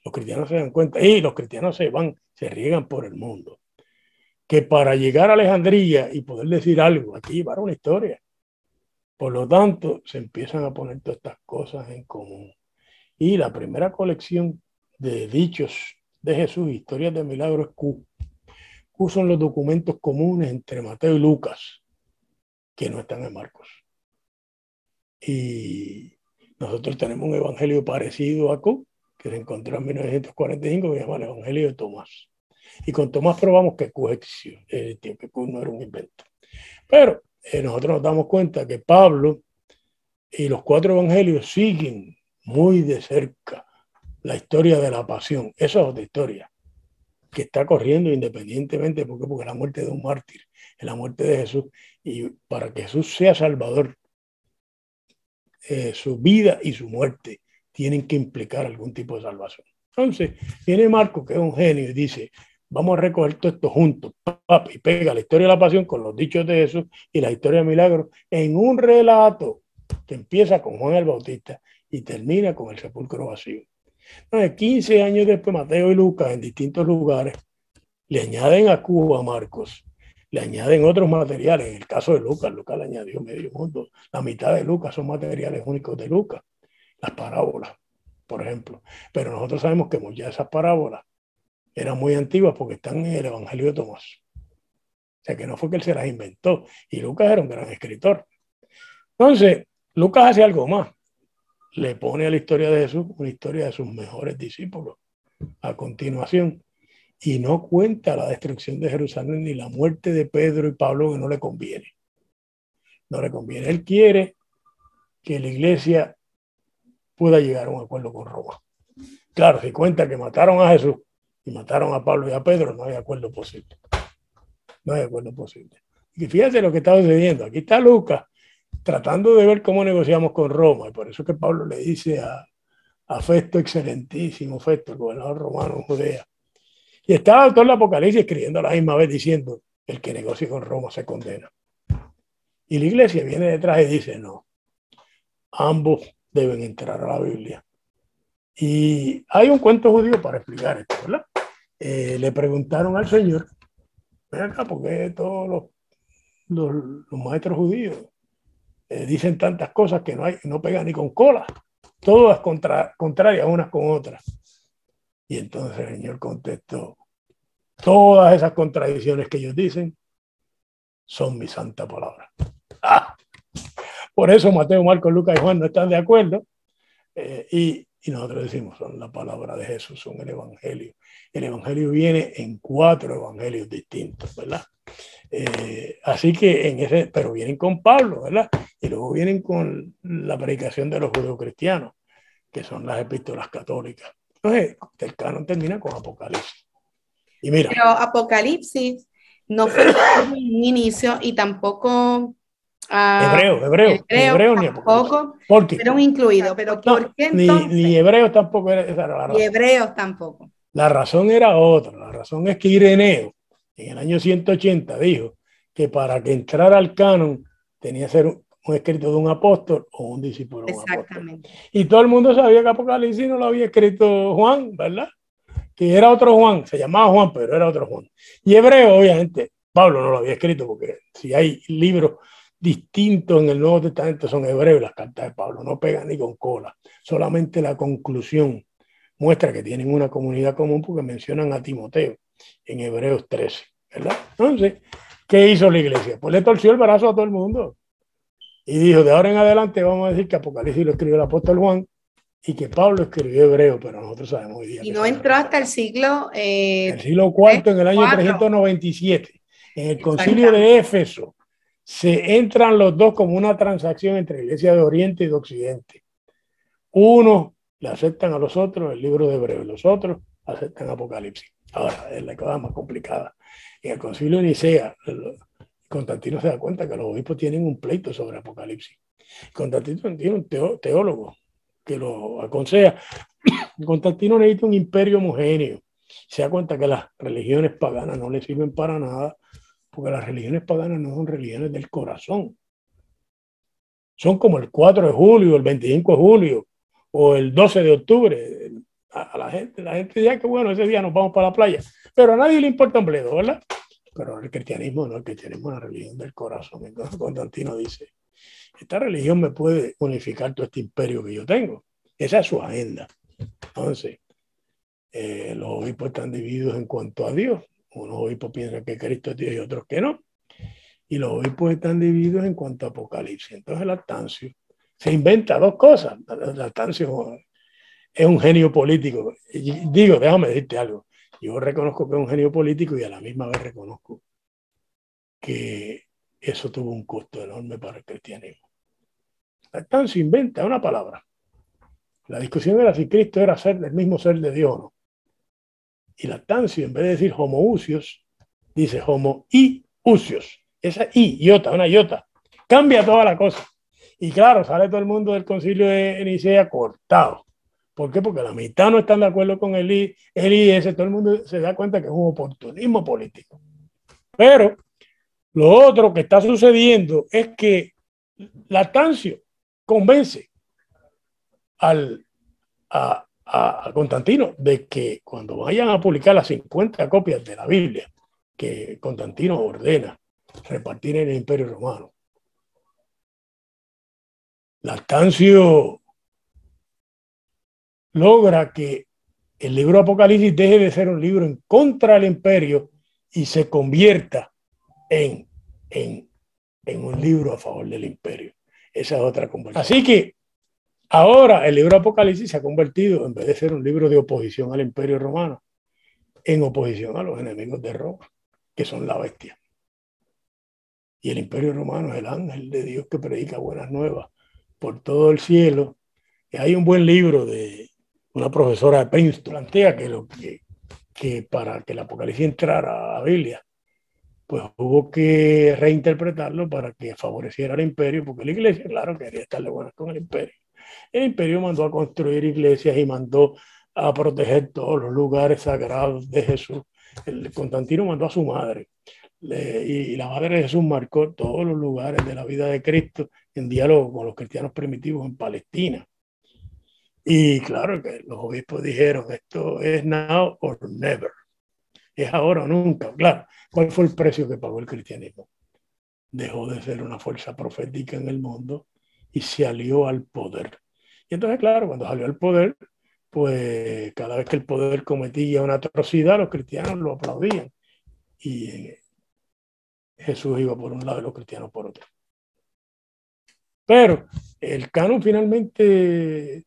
los cristianos se dan cuenta y los cristianos se riegan por el mundo, que para llegar a Alejandría y poder decir algo, aquí llevar una historia. Por lo tanto, se empiezan a poner todas estas cosas en común. Y la primera colección de dichos de Jesús, historias de milagros, Q son los documentos comunes entre Mateo y Lucas, que no están en Marcos. Y nosotros tenemos un evangelio parecido a Q, que se encontró en 1945, que se llama el Evangelio de Tomás. Y con Tomás probamos que Q existió, que Q no era un invento. Pero nosotros nos damos cuenta que Pablo y los 4 evangelios siguen muy de cerca la historia de la pasión. Esa es otra historia que está corriendo independientemente, porque la muerte de un mártir, es la muerte de Jesús, y para que Jesús sea salvador, su vida y su muerte tienen que implicar algún tipo de salvación. Entonces, viene Marcos, que es un genio, y dice, vamos a recoger todo esto juntos, y pega la historia de la pasión con los dichos de Jesús y la historia de milagros en un relato que empieza con Juan el Bautista y termina con el sepulcro vacío. Entonces, 15 años después, Mateo y Lucas, en distintos lugares, le añaden a Cuba, a Marcos, le añaden otros materiales. En el caso de Lucas le añadió medio mundo. La mitad de Lucas son materiales únicos de Lucas. Las parábolas, por ejemplo. Pero nosotros sabemos que muchas de esas parábolas eran muy antiguas porque están en el Evangelio de Tomás. O sea, que no fue que él se las inventó. Y Lucas era un gran escritor. Entonces, Lucas hace algo más. Le pone a la historia de Jesús una historia de sus mejores discípulos a continuación. Y no cuenta la destrucción de Jerusalén ni la muerte de Pedro y Pablo, que no le conviene. No le conviene. Él quiere que la iglesia pueda llegar a un acuerdo con Roma. Claro, si cuenta que mataron a Jesús y mataron a Pablo y a Pedro, no hay acuerdo posible. No hay acuerdo posible. Y fíjate lo que está sucediendo. Aquí está Lucas tratando de ver cómo negociamos con Roma. Y por eso que Pablo le dice a Festo, excelentísimo Festo, el gobernador romano en Judea. Y está el autor del Apocalipsis escribiendo a la misma vez diciendo, el que negocie con Roma se condena. Y la iglesia viene detrás y dice, no, ambos deben entrar a la Biblia. Y hay un cuento judío para explicar esto, ¿verdad? le preguntaron al Señor, ven acá, ¿por qué todos los maestros judíos dicen tantas cosas que no pegan ni con cola? Todas contrarias unas con otras. Y entonces el Señor contestó, todas esas contradicciones que ellos dicen son mi santa palabra. ¡Ah! Por eso Mateo, Marcos, Lucas y Juan no están de acuerdo. Y nosotros decimos, son la palabra de Jesús, son el Evangelio. El Evangelio viene en 4 evangelios distintos, ¿verdad? Así que pero vienen con Pablo, ¿verdad? Y luego vienen con la predicación de los judeocristianos, que son las epístolas católicas. Entonces, el canon termina con Apocalipsis. Y mira. Pero Apocalipsis no fue un inicio y tampoco Hebreo ni tampoco Apocalipsis. fueron incluidos. Pero ¿por qué entonces? Ni hebreos tampoco era esa la razón. Y hebreos tampoco. La razón era otra. La razón es que Ireneo, en el año 180, dijo que para que entrara al canon tenía que ser un escrito de un apóstol o un discípulo de un apóstol. Exactamente. Y todo el mundo sabía que Apocalipsis no lo había escrito Juan, ¿verdad? Que era otro Juan, se llamaba Juan, pero era otro Juan. Y Hebreo, obviamente, Pablo no lo había escrito, porque si hay libros distintos en el Nuevo Testamento son hebreos, las cartas de Pablo no pegan ni con cola, solamente la conclusión muestra que tienen una comunidad común porque mencionan a Timoteo en Hebreos 13, ¿verdad? Entonces, ¿qué hizo la iglesia? Pues le torció el brazo a todo el mundo y dijo, de ahora en adelante vamos a decir que Apocalipsis lo escribió el apóstol Juan y que Pablo escribió hebreo, pero nosotros sabemos hoy día. Y no entró hasta el siglo IV, en el año 397, en el concilio de Éfeso, se entran los dos como una transacción entre la iglesia de Oriente y de Occidente. Unos le aceptan a los otros el libro de Hebreo, los otros aceptan Apocalipsis. Ahora, es la cosa más complicada. En el concilio de Nicea, Constantino se da cuenta que los obispos tienen un pleito sobre Apocalipsis. Constantino tiene un teólogo que lo aconseja. Constantino necesita un imperio homogéneo. Se da cuenta que las religiones paganas no le sirven para nada, porque las religiones paganas no son religiones del corazón. Son como el 4 de julio, el 25 de julio o el 12 de octubre. A la gente dice que bueno, ese día nos vamos para la playa, pero a nadie le importa un bledo, ¿verdad? Pero el cristianismo no, el cristianismo es una religión del corazón. Entonces Constantino dice, esta religión me puede unificar todo este imperio que yo tengo. Esa es su agenda. Entonces, los obispos están divididos en cuanto a Dios. Unos obispos piensan que Cristo es Dios y otros que no. Y los obispos están divididos en cuanto a Apocalipsis. Entonces Lactancio se inventa dos cosas. Lactancio es un genio político. Y digo, déjame decirte algo. Yo reconozco que es un genio político y a la misma vez reconozco que eso tuvo un costo enorme para el cristianismo. Lactancio inventa una palabra. La discusión era si Cristo era el mismo ser de Dios o no. Y Lactancio, en vez de decir homoousios, dice homoiousios. Esa iota, una iota, cambia toda la cosa. Y claro, sale todo el mundo del concilio de Nicea cortado. ¿Por qué? Porque la mitad no están de acuerdo con el IS, todo el mundo se da cuenta que es un oportunismo político. Pero lo otro que está sucediendo es que Lactancio convence a Constantino de que cuando vayan a publicar las 50 copias de la Biblia que Constantino ordena repartir en el Imperio Romano, Lactancio logra que el libro Apocalipsis deje de ser un libro en contra del imperio y se convierta en un libro a favor del imperio. Esa es otra conversación. Así que ahora el libro Apocalipsis se ha convertido, en vez de ser un libro de oposición al imperio romano, en oposición a los enemigos de Roma, que son la bestia. Y el imperio romano es el ángel de Dios que predica buenas nuevas por todo el cielo. Y hay un buen libro de una profesora de Princeton, plantea que para que el Apocalipsis entrara a la Biblia, pues hubo que reinterpretarlo para que favoreciera al imperio, porque la iglesia, claro, quería estarle buenas con el imperio. El imperio mandó a construir iglesias y mandó a proteger todos los lugares sagrados de Jesús. El Constantino mandó a su madre y la madre de Jesús marcó todos los lugares de la vida de Cristo en diálogo con los cristianos primitivos en Palestina. Y claro que los obispos dijeron, esto es now or never. es ahora o nunca. Claro, ¿cuál fue el precio que pagó el cristianismo? Dejó de ser una fuerza profética en el mundo y se alió al poder. Y entonces, claro, cuando salió al poder, pues cada vez que el poder cometía una atrocidad, los cristianos lo aplaudían. Y Jesús iba por un lado y los cristianos por otro. Pero el canon finalmente,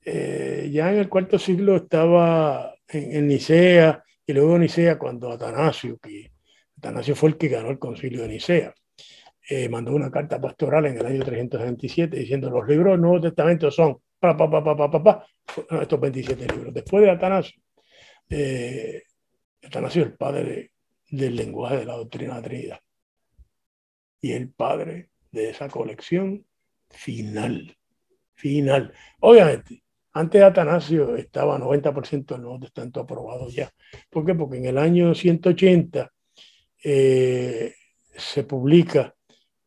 ya en el cuarto siglo estaba en Nicea, y luego Nicea cuando Atanasio fue el que ganó el concilio de Nicea, mandó una carta pastoral en el año 327 diciendo los libros del Nuevo Testamento son estos 27 libros. Después de Atanasio, Atanasio es el padre del lenguaje de la doctrina de la Trinidad y el padre de esa colección final. Obviamente, antes de Atanasio estaba 90% del Nuevo Testamento aprobado ya. ¿Por qué? Porque en el año 180 se publica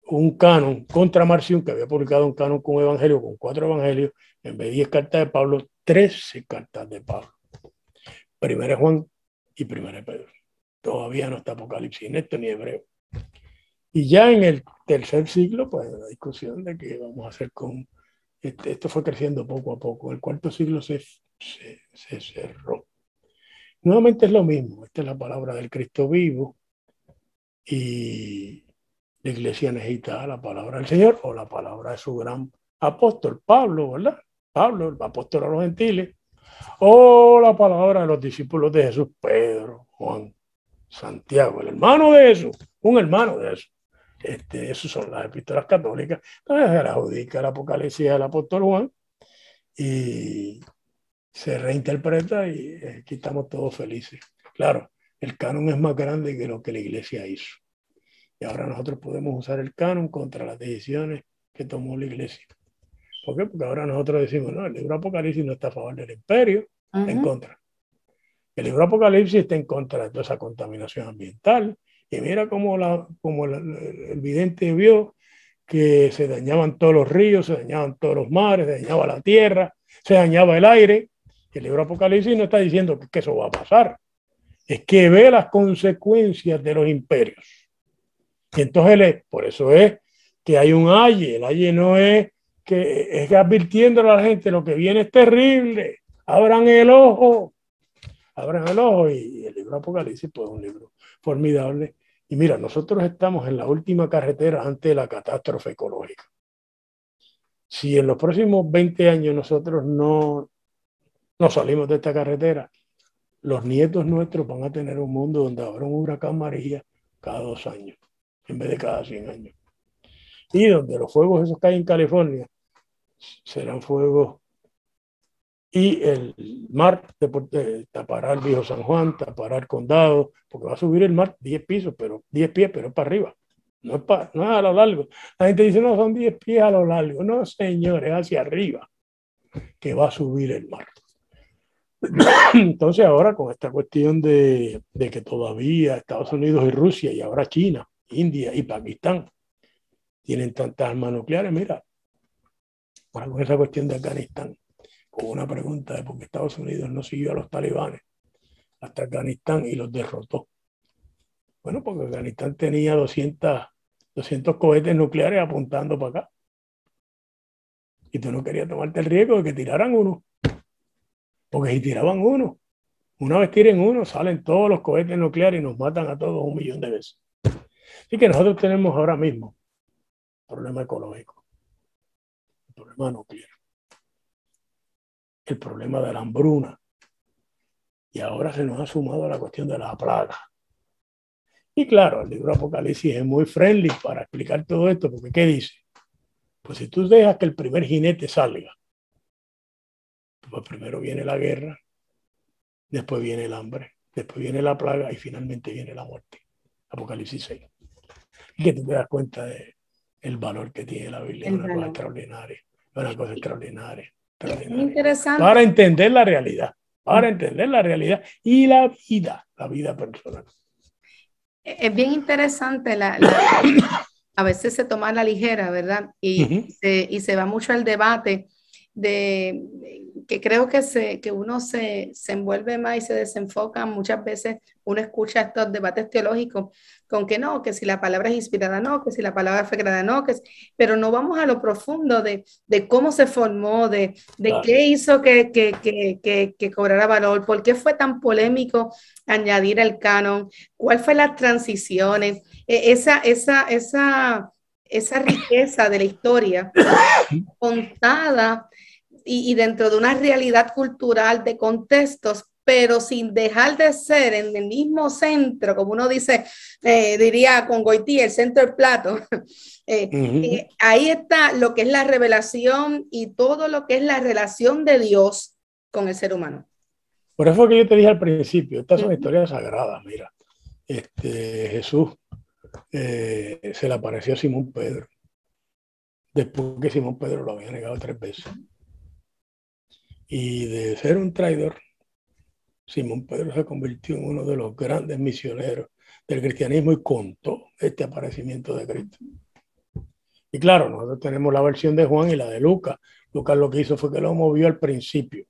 un canon contra Marción, que había publicado un canon con evangelio, con 4 evangelios, en vez de 10 cartas de Pablo, 13 cartas de Pablo. Primera Juan y Primera Pedro. Todavía no está Apocalipsis ni esto ni Hebreo. Y ya en el tercer siglo, pues la discusión de qué vamos a hacer con esto fue creciendo poco a poco. El cuarto siglo se cerró. Nuevamente es lo mismo. Esta es la palabra del Cristo vivo y la iglesia necesita la palabra del Señor o la palabra de su gran apóstol, Pablo, ¿verdad? Pablo, el apóstol a los gentiles, o la palabra de los discípulos de Jesús, Pedro, Juan, Santiago, el hermano de Jesús, un hermano de Jesús. Esas son las epístolas católicas. Entonces se le adjudica el Apocalipsis al apóstol Juan y se reinterpreta y aquí estamos todos felices. Claro, el canon es más grande que lo que la iglesia hizo. Y ahora nosotros podemos usar el canon contra las decisiones que tomó la iglesia. ¿Por qué? Porque ahora nosotros decimos, no, el libro Apocalipsis no está a favor del imperio, está en contra. El libro Apocalipsis está en contra de toda esa contaminación ambiental. Y mira cómo el vidente vio que se dañaban todos los ríos, se dañaban todos los mares, se dañaba la tierra, se dañaba el aire. El libro Apocalipsis no está diciendo que eso va a pasar. Es que ve las consecuencias de los imperios. Y entonces, por eso es que hay un aye. El aye no es que es advirtiéndole a la gente lo que viene es terrible. Abran el ojo. Y el libro Apocalipsis pues, es un libro formidable. Y mira, nosotros estamos en la última carretera antes de la catástrofe ecológica. Si en los próximos 20 años nosotros no salimos de esta carretera, los nietos nuestros van a tener un mundo donde habrá un huracán María cada 2 años, en vez de cada 100 años. Y donde los fuegos esos que hay en California serán fuegos. Y el mar tapará el viejo San Juan, tapará el condado, porque va a subir el mar 10 pies, pero es para arriba. No es a lo largo. La gente dice, no, son 10 pies a lo largo. No, señores, hacia arriba que va a subir el mar. Entonces ahora con esta cuestión de que todavía Estados Unidos y Rusia y ahora China, India y Pakistán tienen tantas armas nucleares, mira, ahora con esa cuestión de Afganistán, con una pregunta de por qué Estados Unidos no siguió a los talibanes hasta Afganistán y los derrotó. Bueno, porque Afganistán tenía 200 cohetes nucleares apuntando para acá. Y tú no querías tomarte el riesgo de que tiraran uno. Porque si tiraban uno, una vez tiren uno, salen todos los cohetes nucleares y nos matan a todos 1 millón de veces. Así que nosotros tenemos ahora mismo problema ecológico, el problema nuclear, el problema de la hambruna. Y ahora se nos ha sumado la cuestión de la plaga. Y claro, el libro Apocalipsis es muy friendly para explicar todo esto, porque ¿qué dice? Pues si tú dejas que el primer jinete salga, pues primero viene la guerra, después viene el hambre, después viene la plaga y finalmente viene la muerte. Apocalipsis 6. Y que tú te das cuenta del valor que tiene la Biblia, es una cosa extraordinaria, una cosa extraordinaria. Es interesante. Para entender la realidad, y la vida personal. Es bien interesante, a veces se toma a la ligera, ¿verdad? Y se va mucho al debate que creo que uno se envuelve más y se desenfoca. Muchas veces uno escucha estos debates teológicos con que no, que si la palabra es inspirada, no, que si la palabra fue creada, no, pero no vamos a lo profundo de cómo se formó, de Claro. qué hizo que cobrara valor, por qué fue tan polémico añadir el canon, cuál fue las transiciones, esa riqueza de la historia contada y dentro de una realidad cultural de contextos, pero sin dejar de ser en el mismo centro, como uno dice, diría con Goití, el centro del plato. Ahí está lo que es la revelación y todo lo que es la relación de Dios con el ser humano. Por eso que yo te dije al principio, estas son historias sagradas, mira. Jesús se le apareció a Simón Pedro, después que Simón Pedro lo había negado 3 veces. Y de ser un traidor, Simón Pedro se convirtió en uno de los grandes misioneros del cristianismo y contó este aparecimiento de Cristo. Y claro, nosotros tenemos la versión de Juan y la de Lucas. Lucas lo que hizo fue que lo movió al principio.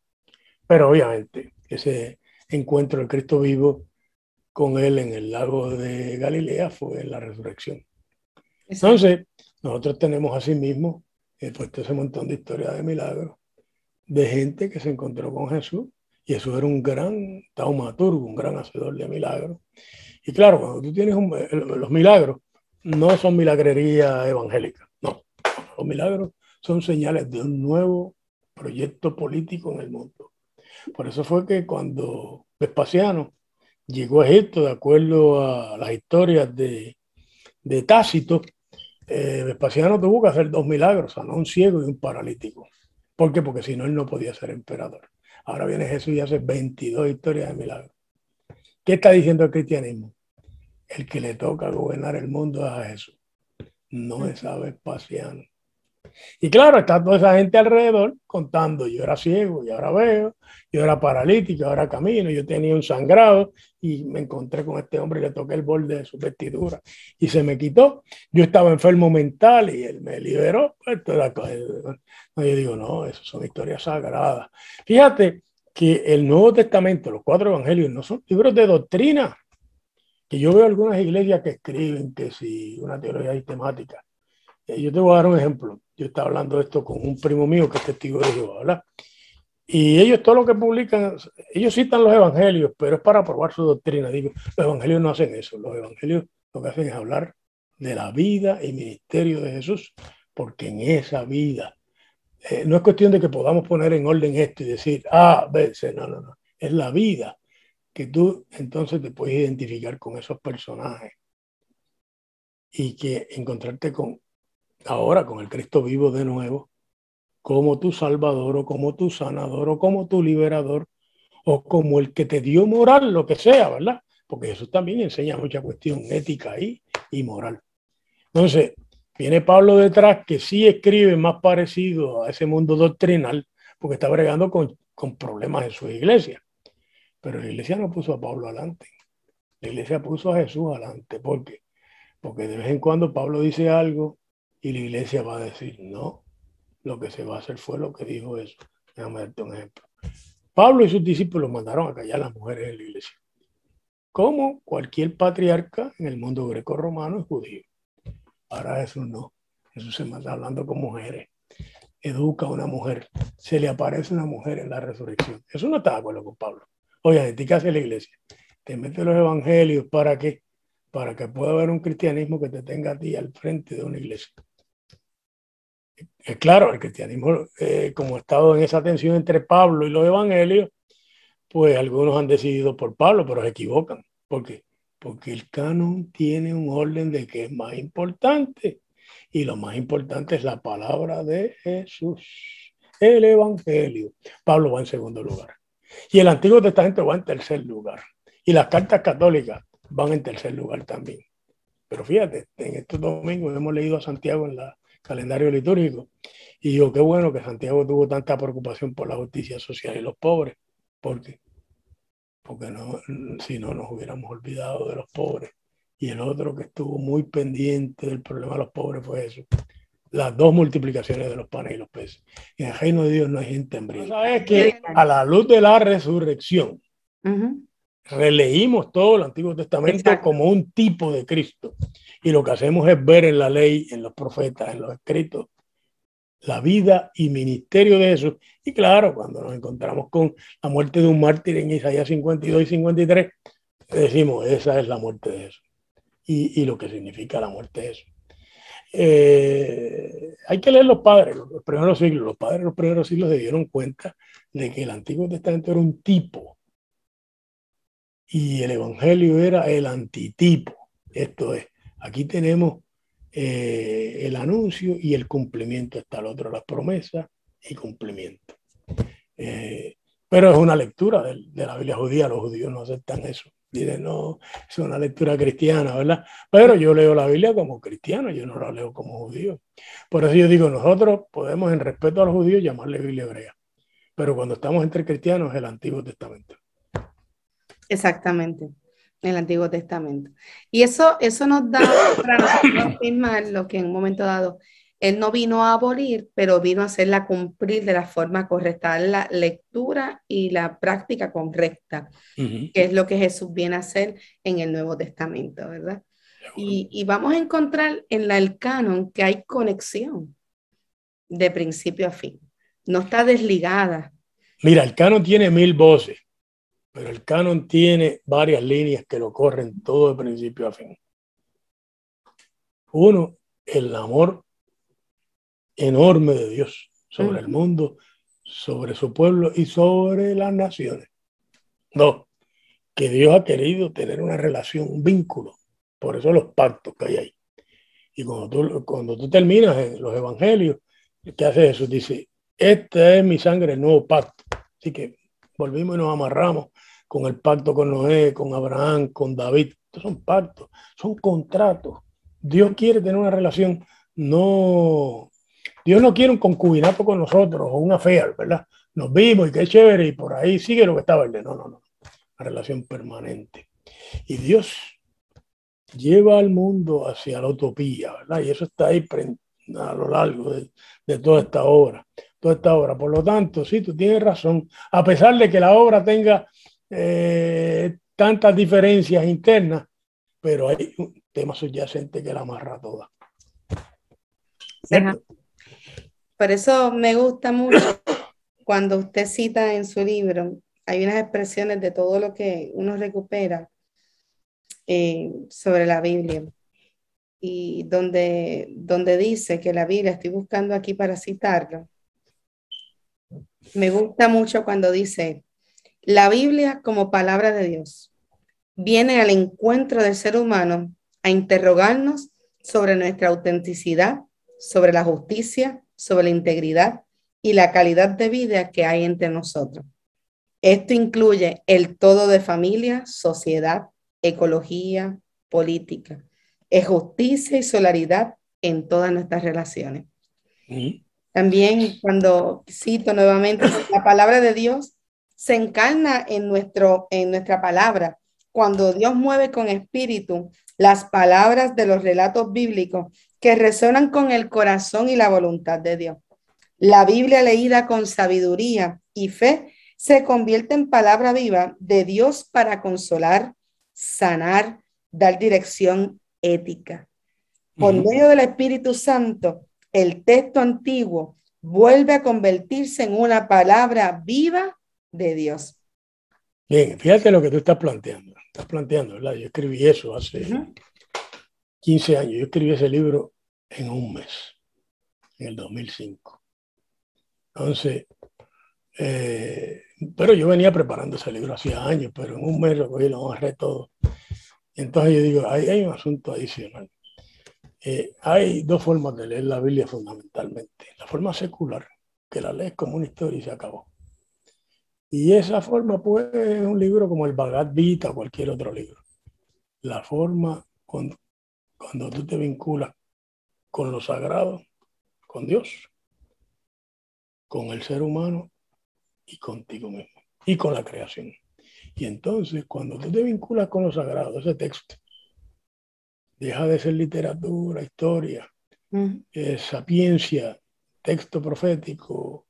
Pero obviamente ese encuentro del Cristo vivo con él en el lago de Galilea fue en la resurrección. Entonces, nosotros tenemos asimismo pues ese montón de historias de milagros de gente que se encontró con Jesús, y Jesús era un gran taumaturgo, un gran hacedor de milagros. Y claro, cuando tú tienes los milagros, no son milagrería evangélica, no. Los milagros son señales de un nuevo proyecto político en el mundo. Por eso fue que cuando Vespasiano llegó a Egipto, de acuerdo a las historias de Tácito, Vespasiano tuvo que hacer 2 milagros, sanó a un ciego y un paralítico. ¿Por qué? Porque si no, él no podía ser emperador. Ahora viene Jesús y hace 22 historias de milagros. ¿Qué está diciendo el cristianismo? El que le toca gobernar el mundo es a Jesús, no es a Vespasiano. Y claro, está toda esa gente alrededor contando, yo era ciego y ahora veo, yo era paralítico, ahora camino, yo tenía un sangrado y me encontré con este hombre y le toqué el borde de su vestidura y se me quitó. Yo estaba enfermo mental y él me liberó. Yo digo, no, esas son historias sagradas. Fíjate que el Nuevo Testamento, los 4 evangelios, no son libros de doctrina, que yo veo algunas iglesias que escriben que si una teología sistemática. Yo te voy a dar un ejemplo. Yo estaba hablando de esto con un primo mío que es testigo de Jehová, ¿verdad? Y ellos todo lo que publican, ellos citan los evangelios, pero es para probar su doctrina. Digo, los evangelios no hacen eso. Los evangelios lo que hacen es hablar de la vida y ministerio de Jesús, porque en esa vida no es cuestión de que podamos poner en orden esto y decir, B, C, no. Es la vida que tú entonces te puedes identificar con esos personajes y que encontrarte ahora con el Cristo vivo de nuevo, como tu salvador o como tu sanador o como tu liberador o como el que te dio moral, lo que sea, ¿verdad? Porque Jesús también enseña mucha cuestión ética y moral. Entonces, viene Pablo detrás, que sí escribe más parecido a ese mundo doctrinal, porque está bregando con problemas en su iglesia. Pero la iglesia no puso a Pablo adelante. La iglesia puso a Jesús adelante. ¿Por qué? Porque de vez en cuando Pablo dice algo y la iglesia va a decir, no, lo que se va a hacer fue lo que dijo eso. Déjame darte un ejemplo. Pablo y sus discípulos mandaron a callar a las mujeres en la iglesia, como cualquier patriarca en el mundo greco-romano y judío. Ahora Jesús no. Jesús se manda hablando con mujeres. Educa a una mujer. Se le aparece una mujer en la resurrección. Eso no está de acuerdo con Pablo. Oye, ¿qué hace la iglesia? Te mete los evangelios. ¿Para qué? Para que pueda haber un cristianismo que te tenga a ti al frente de una iglesia. Claro, el cristianismo, como ha estado en esa tensión entre Pablo y los evangelios, pues algunos han decidido por Pablo, pero se equivocan. ¿Por qué? Porque el canon tiene un orden de que es más importante. Y lo más importante es la palabra de Jesús, el evangelio. Pablo va en segundo lugar. Y el Antiguo Testamento va en tercer lugar. Y las cartas católicas van en tercer lugar también. Pero fíjate, en estos domingos hemos leído a Santiago en la calendario litúrgico. Y digo, qué bueno que Santiago tuvo tanta preocupación por la justicia social y los pobres. ¿Por qué? Porque no, si no nos hubiéramos olvidado de los pobres. Y el otro que estuvo muy pendiente del problema de los pobres fue Jesús. las dos multiplicaciones de los panes y los peces. En el reino de Dios no hay gente hambrienta. Sabes que a la luz de la resurrección, releímos todo el Antiguo Testamento como un tipo de Cristo. Y lo que hacemos es ver en la ley, en los profetas, en los escritos, la vida y ministerio de Jesús. Y claro, cuando nos encontramos con la muerte de un mártir en Isaías 52 y 53, decimos, esa es la muerte de Jesús. Y lo que significa la muerte de Jesús. Hay que leer los padres, los primeros siglos. Los padres de los primeros siglos se dieron cuenta de que el Antiguo Testamento era un tipo y el Evangelio era el antitipo. Esto es, aquí tenemos el anuncio y el cumplimiento. Está el otro, las promesas y cumplimiento. Pero es una lectura de la Biblia judía. Los judíos no aceptan eso. Dicen, no, es una lectura cristiana, ¿verdad? Pero yo leo la Biblia como cristiano, yo no la leo como judío. Por eso yo digo, nosotros podemos, en respeto a los judíos, llamarle Biblia hebrea. Pero cuando estamos entre cristianos, es el Antiguo Testamento. Exactamente, el Antiguo Testamento. Y eso nos da para nosotros afirmar lo que en un momento dado Él no vino a abolir, pero vino a hacerla cumplir de la forma correcta, la lectura y la práctica correcta, que es lo que Jesús viene a hacer en el Nuevo Testamento, ¿verdad? Y vamos a encontrar en el canon que hay conexión de principio a fin. No está desligada. Mira, el canon tiene 1000 voces, pero el canon tiene varias líneas que lo corren todo de principio a fin. Uno, el amor enorme de Dios sobre el mundo, sobre su pueblo y sobre las naciones. Dos, que Dios ha querido tener una relación, un vínculo. Por eso los pactos que hay ahí. Y cuando tú terminas en los evangelios, ¿qué hace Jesús? Dice, esta es mi sangre, el nuevo pacto. Así que volvimos y nos amarramos con el pacto con Noé, con Abraham, con David. Estos son pactos, son contratos. Dios quiere tener una relación, no... Dios no quiere un concubinato con nosotros o una affair, ¿verdad? Nos vimos y qué chévere y por ahí sigue lo que está verde. No. Una relación permanente. Y Dios lleva al mundo hacia la utopía, ¿verdad? Y eso está ahí a lo largo de toda esta obra. Por lo tanto, sí, tú tienes razón. A pesar de que la obra tenga tantas diferencias internas, pero hay un tema subyacente que la amarra toda. ¿Cierto? Por eso me gusta mucho cuando usted cita en su libro, hay unas expresiones de todo lo que uno recupera sobre la Biblia. Y donde dice que la Biblia, estoy buscando aquí para citarlo, me gusta mucho cuando dice, la Biblia como palabra de Dios viene al encuentro del ser humano a interrogarnos sobre nuestra autenticidad, sobre la justicia, sobre la integridad y la calidad de vida que hay entre nosotros. Esto incluye el todo de familia, sociedad, ecología, política. Es justicia y solidaridad en todas nuestras relaciones. También cuando cito nuevamente, la palabra de Dios se encarna en nuestra palabra. Cuando Dios mueve con espíritu las palabras de los relatos bíblicos que resonan con el corazón y la voluntad de Dios. La Biblia leída con sabiduría y fe se convierte en palabra viva de Dios para consolar, sanar, dar dirección ética. Por medio del Espíritu Santo, el texto antiguo vuelve a convertirse en una palabra viva de Dios. Bien, fíjate lo que tú estás planteando. ¿Verdad? Yo escribí eso hace 15 años. Yo escribí ese libro en un mes, en el 2005. Entonces, pero yo venía preparando ese libro hacía años, pero en un mes lo cogí, lo agarré todo. Entonces yo digo, hay un asunto adicional. Hay dos formas de leer la Biblia fundamentalmente. La forma secular, que la lees como una historia y se acabó. Y esa forma, pues, es un libro como el Bhagavad Gita o cualquier otro libro. La forma cuando tú te vinculas con lo sagrado, con Dios, con el ser humano y contigo mismo, y con la creación. Y entonces, cuando tú te vinculas con lo sagrado, ese texto deja de ser literatura, historia, sapiencia, texto profético,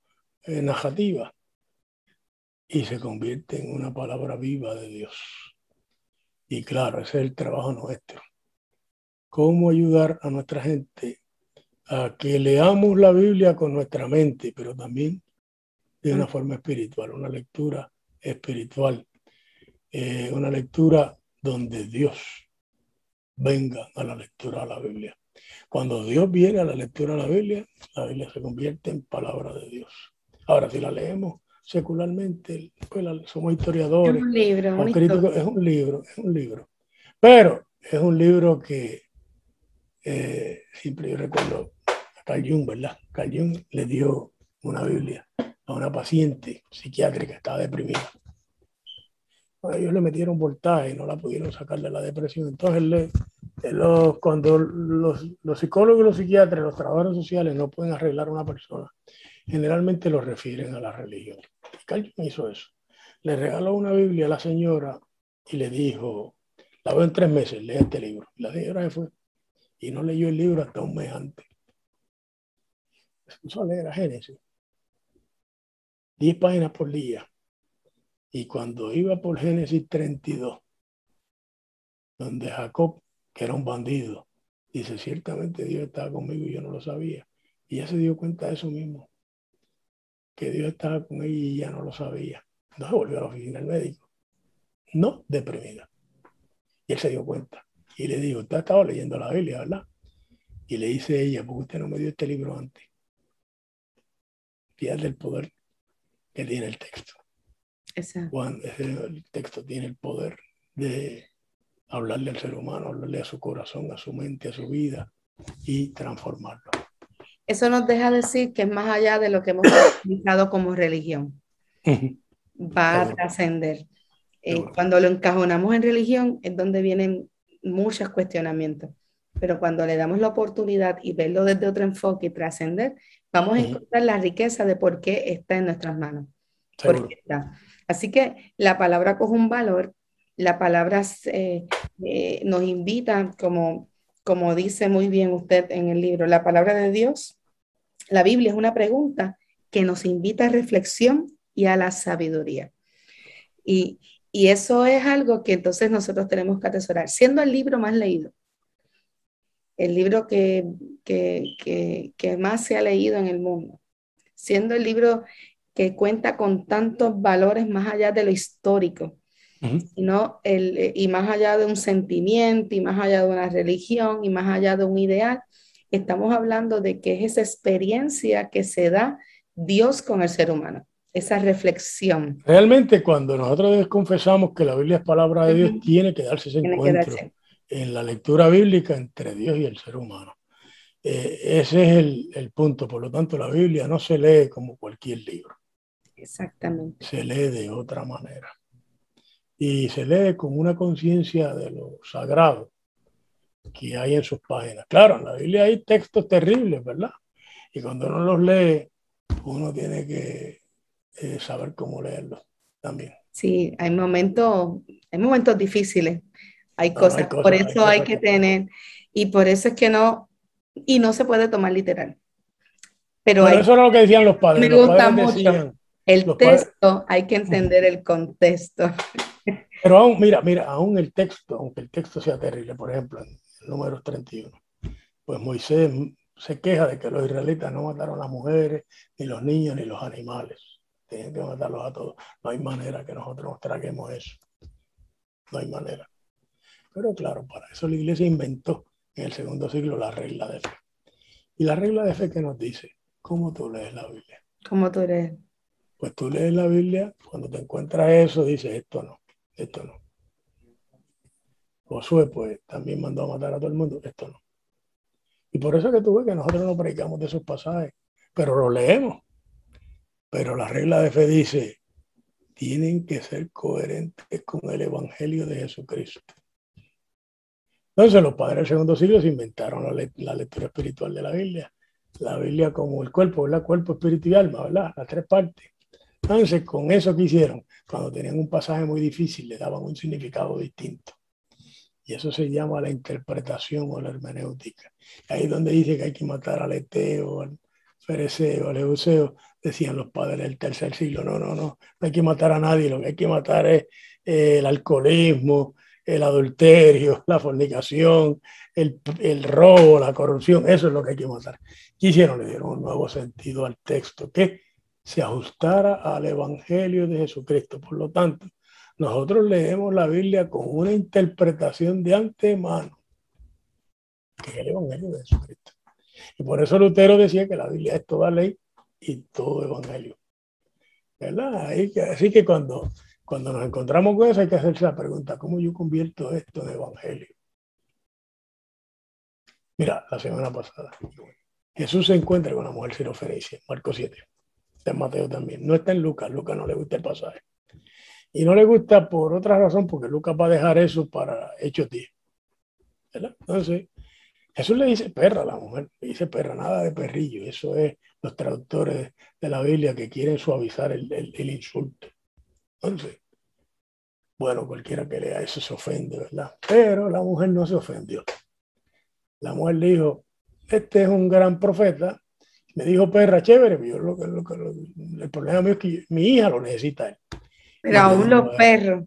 narrativa, y se convierte en una palabra viva de Dios. Y claro, ese es el trabajo nuestro. Cómo ayudar a nuestra gente a que leamos la Biblia con nuestra mente, pero también de una forma espiritual, una lectura espiritual, una lectura donde Dios venga a la lectura de la Biblia. Cuando Dios viene a la lectura de la Biblia se convierte en palabra de Dios. Ahora, si la leemos secularmente, pues somos historiadores, Es un libro, o críticos, es un libro. Pero es un libro que siempre yo recuerdo a Carl Jung, ¿verdad? Carl Jung le dio una Biblia a una paciente psiquiátrica que estaba deprimida. Bueno, ellos le metieron voltaje y no la pudieron sacar de la depresión. Entonces, cuando los psicólogos y los psiquiatras, los trabajadores sociales no pueden arreglar a una persona, generalmente lo refieren a la religión. Y Carl Jung hizo eso. Le regaló una Biblia a la señora y le dijo, la veo en 3 meses, lee este libro. La señora se fue y no leyó el libro hasta un mes antes. Se puso a leer a Génesis, 10 páginas por día. Y cuando iba por Génesis 32, donde Jacob, que era un bandido, dice, ciertamente Dios estaba conmigo y yo no lo sabía. Y ella se dio cuenta de eso mismo, que Dios estaba con ella y ella no lo sabía. Entonces volvió a la oficina del médico, no deprimida. Y él se dio cuenta. Y le dijo, usted estaba leyendo la Biblia, ¿verdad? Y le dice ella, ¿por qué usted no me dio este libro antes? Fíjate el poder que tiene el texto. Exacto. Cuando el texto tiene el poder de hablarle al ser humano, hablarle a su corazón, a su mente, a su vida y transformarlo. Eso nos deja decir que es más allá de lo que hemos utilizado como religión. Va a trascender. Cuando lo encajonamos en religión es donde vienen muchos cuestionamientos. Pero cuando le damos la oportunidad y verlo desde otro enfoque y trascender, vamos a encontrar la riqueza de por qué está en nuestras manos. Por qué está. Así que la palabra coge un valor, la palabra nos invita, como dice muy bien usted en el libro, la palabra de Dios, la Biblia es una pregunta que nos invita a reflexión y a la sabiduría. Y eso es algo que entonces nosotros tenemos que atesorar, siendo el libro más leído, el libro que más se ha leído en el mundo, siendo el libro que cuenta con tantos valores más allá de lo histórico, sino y más allá de un sentimiento, y más allá de una religión, y más allá de un ideal. Estamos hablando de que es esa experiencia que se da Dios con el ser humano, esa reflexión. Realmente cuando nosotros confesamos que la Biblia es palabra de Dios, tiene que darse ese encuentro en la lectura bíblica entre Dios y el ser humano. Ese es el punto. Por lo tanto, la Biblia no se lee como cualquier libro. Exactamente. Se lee de otra manera. Y se lee con una conciencia de lo sagrado que hay en sus páginas. Claro, en la Biblia hay textos terribles, ¿verdad? Y cuando uno los lee, uno tiene que saber cómo leerlos también. Sí, hay momentos difíciles, hay cosas, por eso hay que tener, y por eso es que no se puede tomar literal. Pero bueno, eso era lo que decían los padres. Me gusta mucho. El texto, hay que entender el contexto. Pero aún, mira, aún el texto, aunque el texto sea terrible, por ejemplo, en el número 31, pues Moisés se queja de que los israelitas no mataron a las mujeres, ni los niños, ni los animales. Tienen que matarlos a todos. No hay manera que nosotros nos traguemos eso. No hay manera. Pero claro, para eso la iglesia inventó en el segundo siglo la regla de fe. Y la regla de fe que nos dice, ¿cómo tú lees la Biblia? ¿Cómo tú lees? Pues tú lees la Biblia, cuando te encuentras eso, dices, esto no. Josué, pues, también mandó a matar a todo el mundo, esto no. Y por eso es que tú ves que nosotros no predicamos de esos pasajes, pero lo leemos. Pero la regla de fe dice, tienen que ser coherentes con el Evangelio de Jesucristo. Entonces los padres del segundo siglo se inventaron la lectura espiritual de la Biblia. La Biblia como el cuerpo, ¿verdad? Cuerpo, espíritu y alma, ¿verdad? Las 3 partes. Entonces, con eso que hicieron, cuando tenían un pasaje muy difícil, le daban un significado distinto. Y eso se llama la interpretación o la hermenéutica. Ahí es donde dice que hay que matar al Eteo, al Fereceo, al Euseo, decían los padres del tercer siglo. No hay que matar a nadie, lo que hay que matar es el alcoholismo, el adulterio, la fornicación, el robo, la corrupción, eso es lo que hay que matar. ¿Qué hicieron? Le dieron un nuevo sentido al texto que se ajustara al Evangelio de Jesucristo. Por lo tanto, nosotros leemos la Biblia con una interpretación de antemano, que es el Evangelio de Jesucristo. Y por eso Lutero decía que la Biblia es toda ley y todo Evangelio. ¿Verdad? Así que cuando nos encontramos con eso hay que hacerse la pregunta, ¿cómo yo convierto esto en Evangelio? Mira, la semana pasada Jesús se encuentra con la mujer sirofenicia, Marcos 7. Está en Mateo también. No está en Lucas. Lucas no le gusta el pasaje. Y no le gusta por otra razón, porque Lucas va a dejar eso para Hechos 10. ¿Verdad? Entonces, Jesús le dice perra a la mujer. Le dice perra, nada de perrillo. Eso es los traductores de la Biblia que quieren suavizar el insulto. Entonces, bueno, cualquiera que lea eso se ofende, ¿verdad? Pero la mujer no se ofendió. La mujer dijo, este es un gran profeta. Me dijo perra, chévere, pero el problema mío es que mi hija lo necesita él. Pero aún los perros.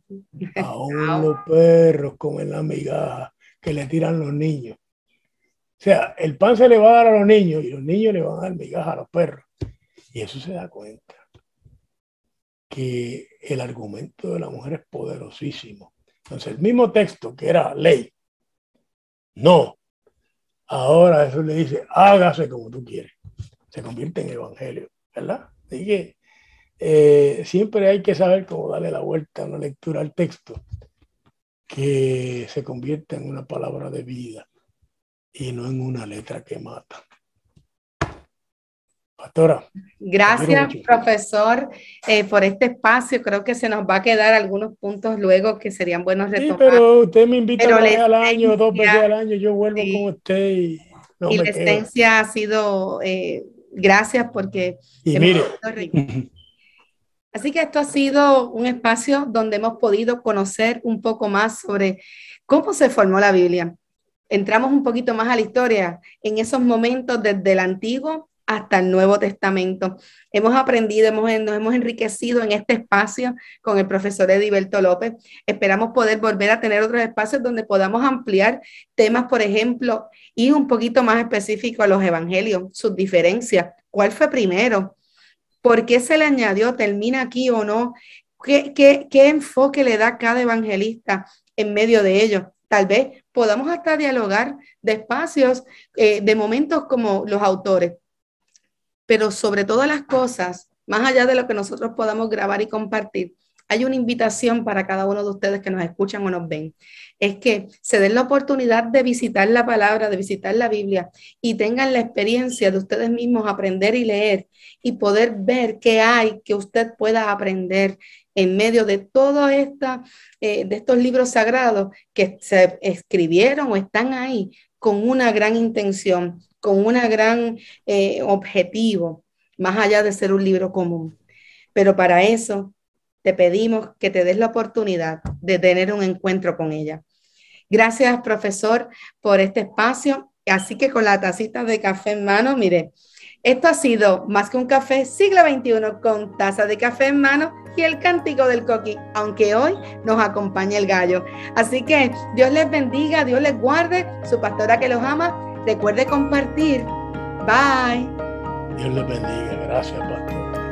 Aún los perros comen la migaja que le tiran los niños. O sea, el pan se le va a dar a los niños y los niños le van a dar migaja a los perros. Y eso se da cuenta que el argumento de la mujer es poderosísimo. Entonces, el mismo texto que era ley, no. Ahora eso le dice, hágase como tú quieres. Se convierte en evangelio, ¿verdad? Así que siempre hay que saber cómo darle la vuelta a una lectura al texto que se convierta en una palabra de vida y no en una letra que mata. Pastora. Gracias, profesor, por este espacio. Creo que se nos va a quedar algunos puntos luego que serían buenos retomar. Sí, pero usted me invita una vez al año, 2 veces al año, yo vuelvo con usted y no me la esencia ha sido, gracias porque... Y mire... Así que esto ha sido un espacio donde hemos podido conocer un poco más sobre cómo se formó la Biblia. Entramos un poquito más a la historia en esos momentos desde el Antiguo hasta el Nuevo Testamento. Hemos aprendido, nos hemos enriquecido en este espacio con el profesor Ediberto López. Esperamos poder volver a tener otros espacios donde podamos ampliar temas, por ejemplo, y un poquito más específico a los evangelios, sus diferencias. ¿Cuál fue primero? ¿Por qué se le añadió? ¿Termina aquí o no? ¿Qué enfoque le da cada evangelista en medio de ello? Tal vez podamos hasta dialogar de espacios, de momentos como los autores. Pero sobre todas las cosas, más allá de lo que nosotros podamos grabar y compartir, hay una invitación para cada uno de ustedes que nos escuchan o nos ven. Es que se den la oportunidad de visitar la palabra, de visitar la Biblia y tengan la experiencia de ustedes mismos aprender y leer y poder ver qué hay que usted pueda aprender en medio de todo de estos libros sagrados que se escribieron o están ahí con una gran intención, con una gran objetivo, más allá de ser un libro común. Pero para eso te pedimos que te des la oportunidad de tener un encuentro con ella. Gracias, profesor, por este espacio. Así que con la tacita de café en mano, mire, esto ha sido Más que un café, siglo XXI, con taza de café en mano y el cántico del coqui, aunque hoy nos acompaña el gallo. Así que Dios les bendiga, Dios les guarde, su pastora que los ama. Recuerde compartir. Bye. Dios les bendiga. Gracias, pastor.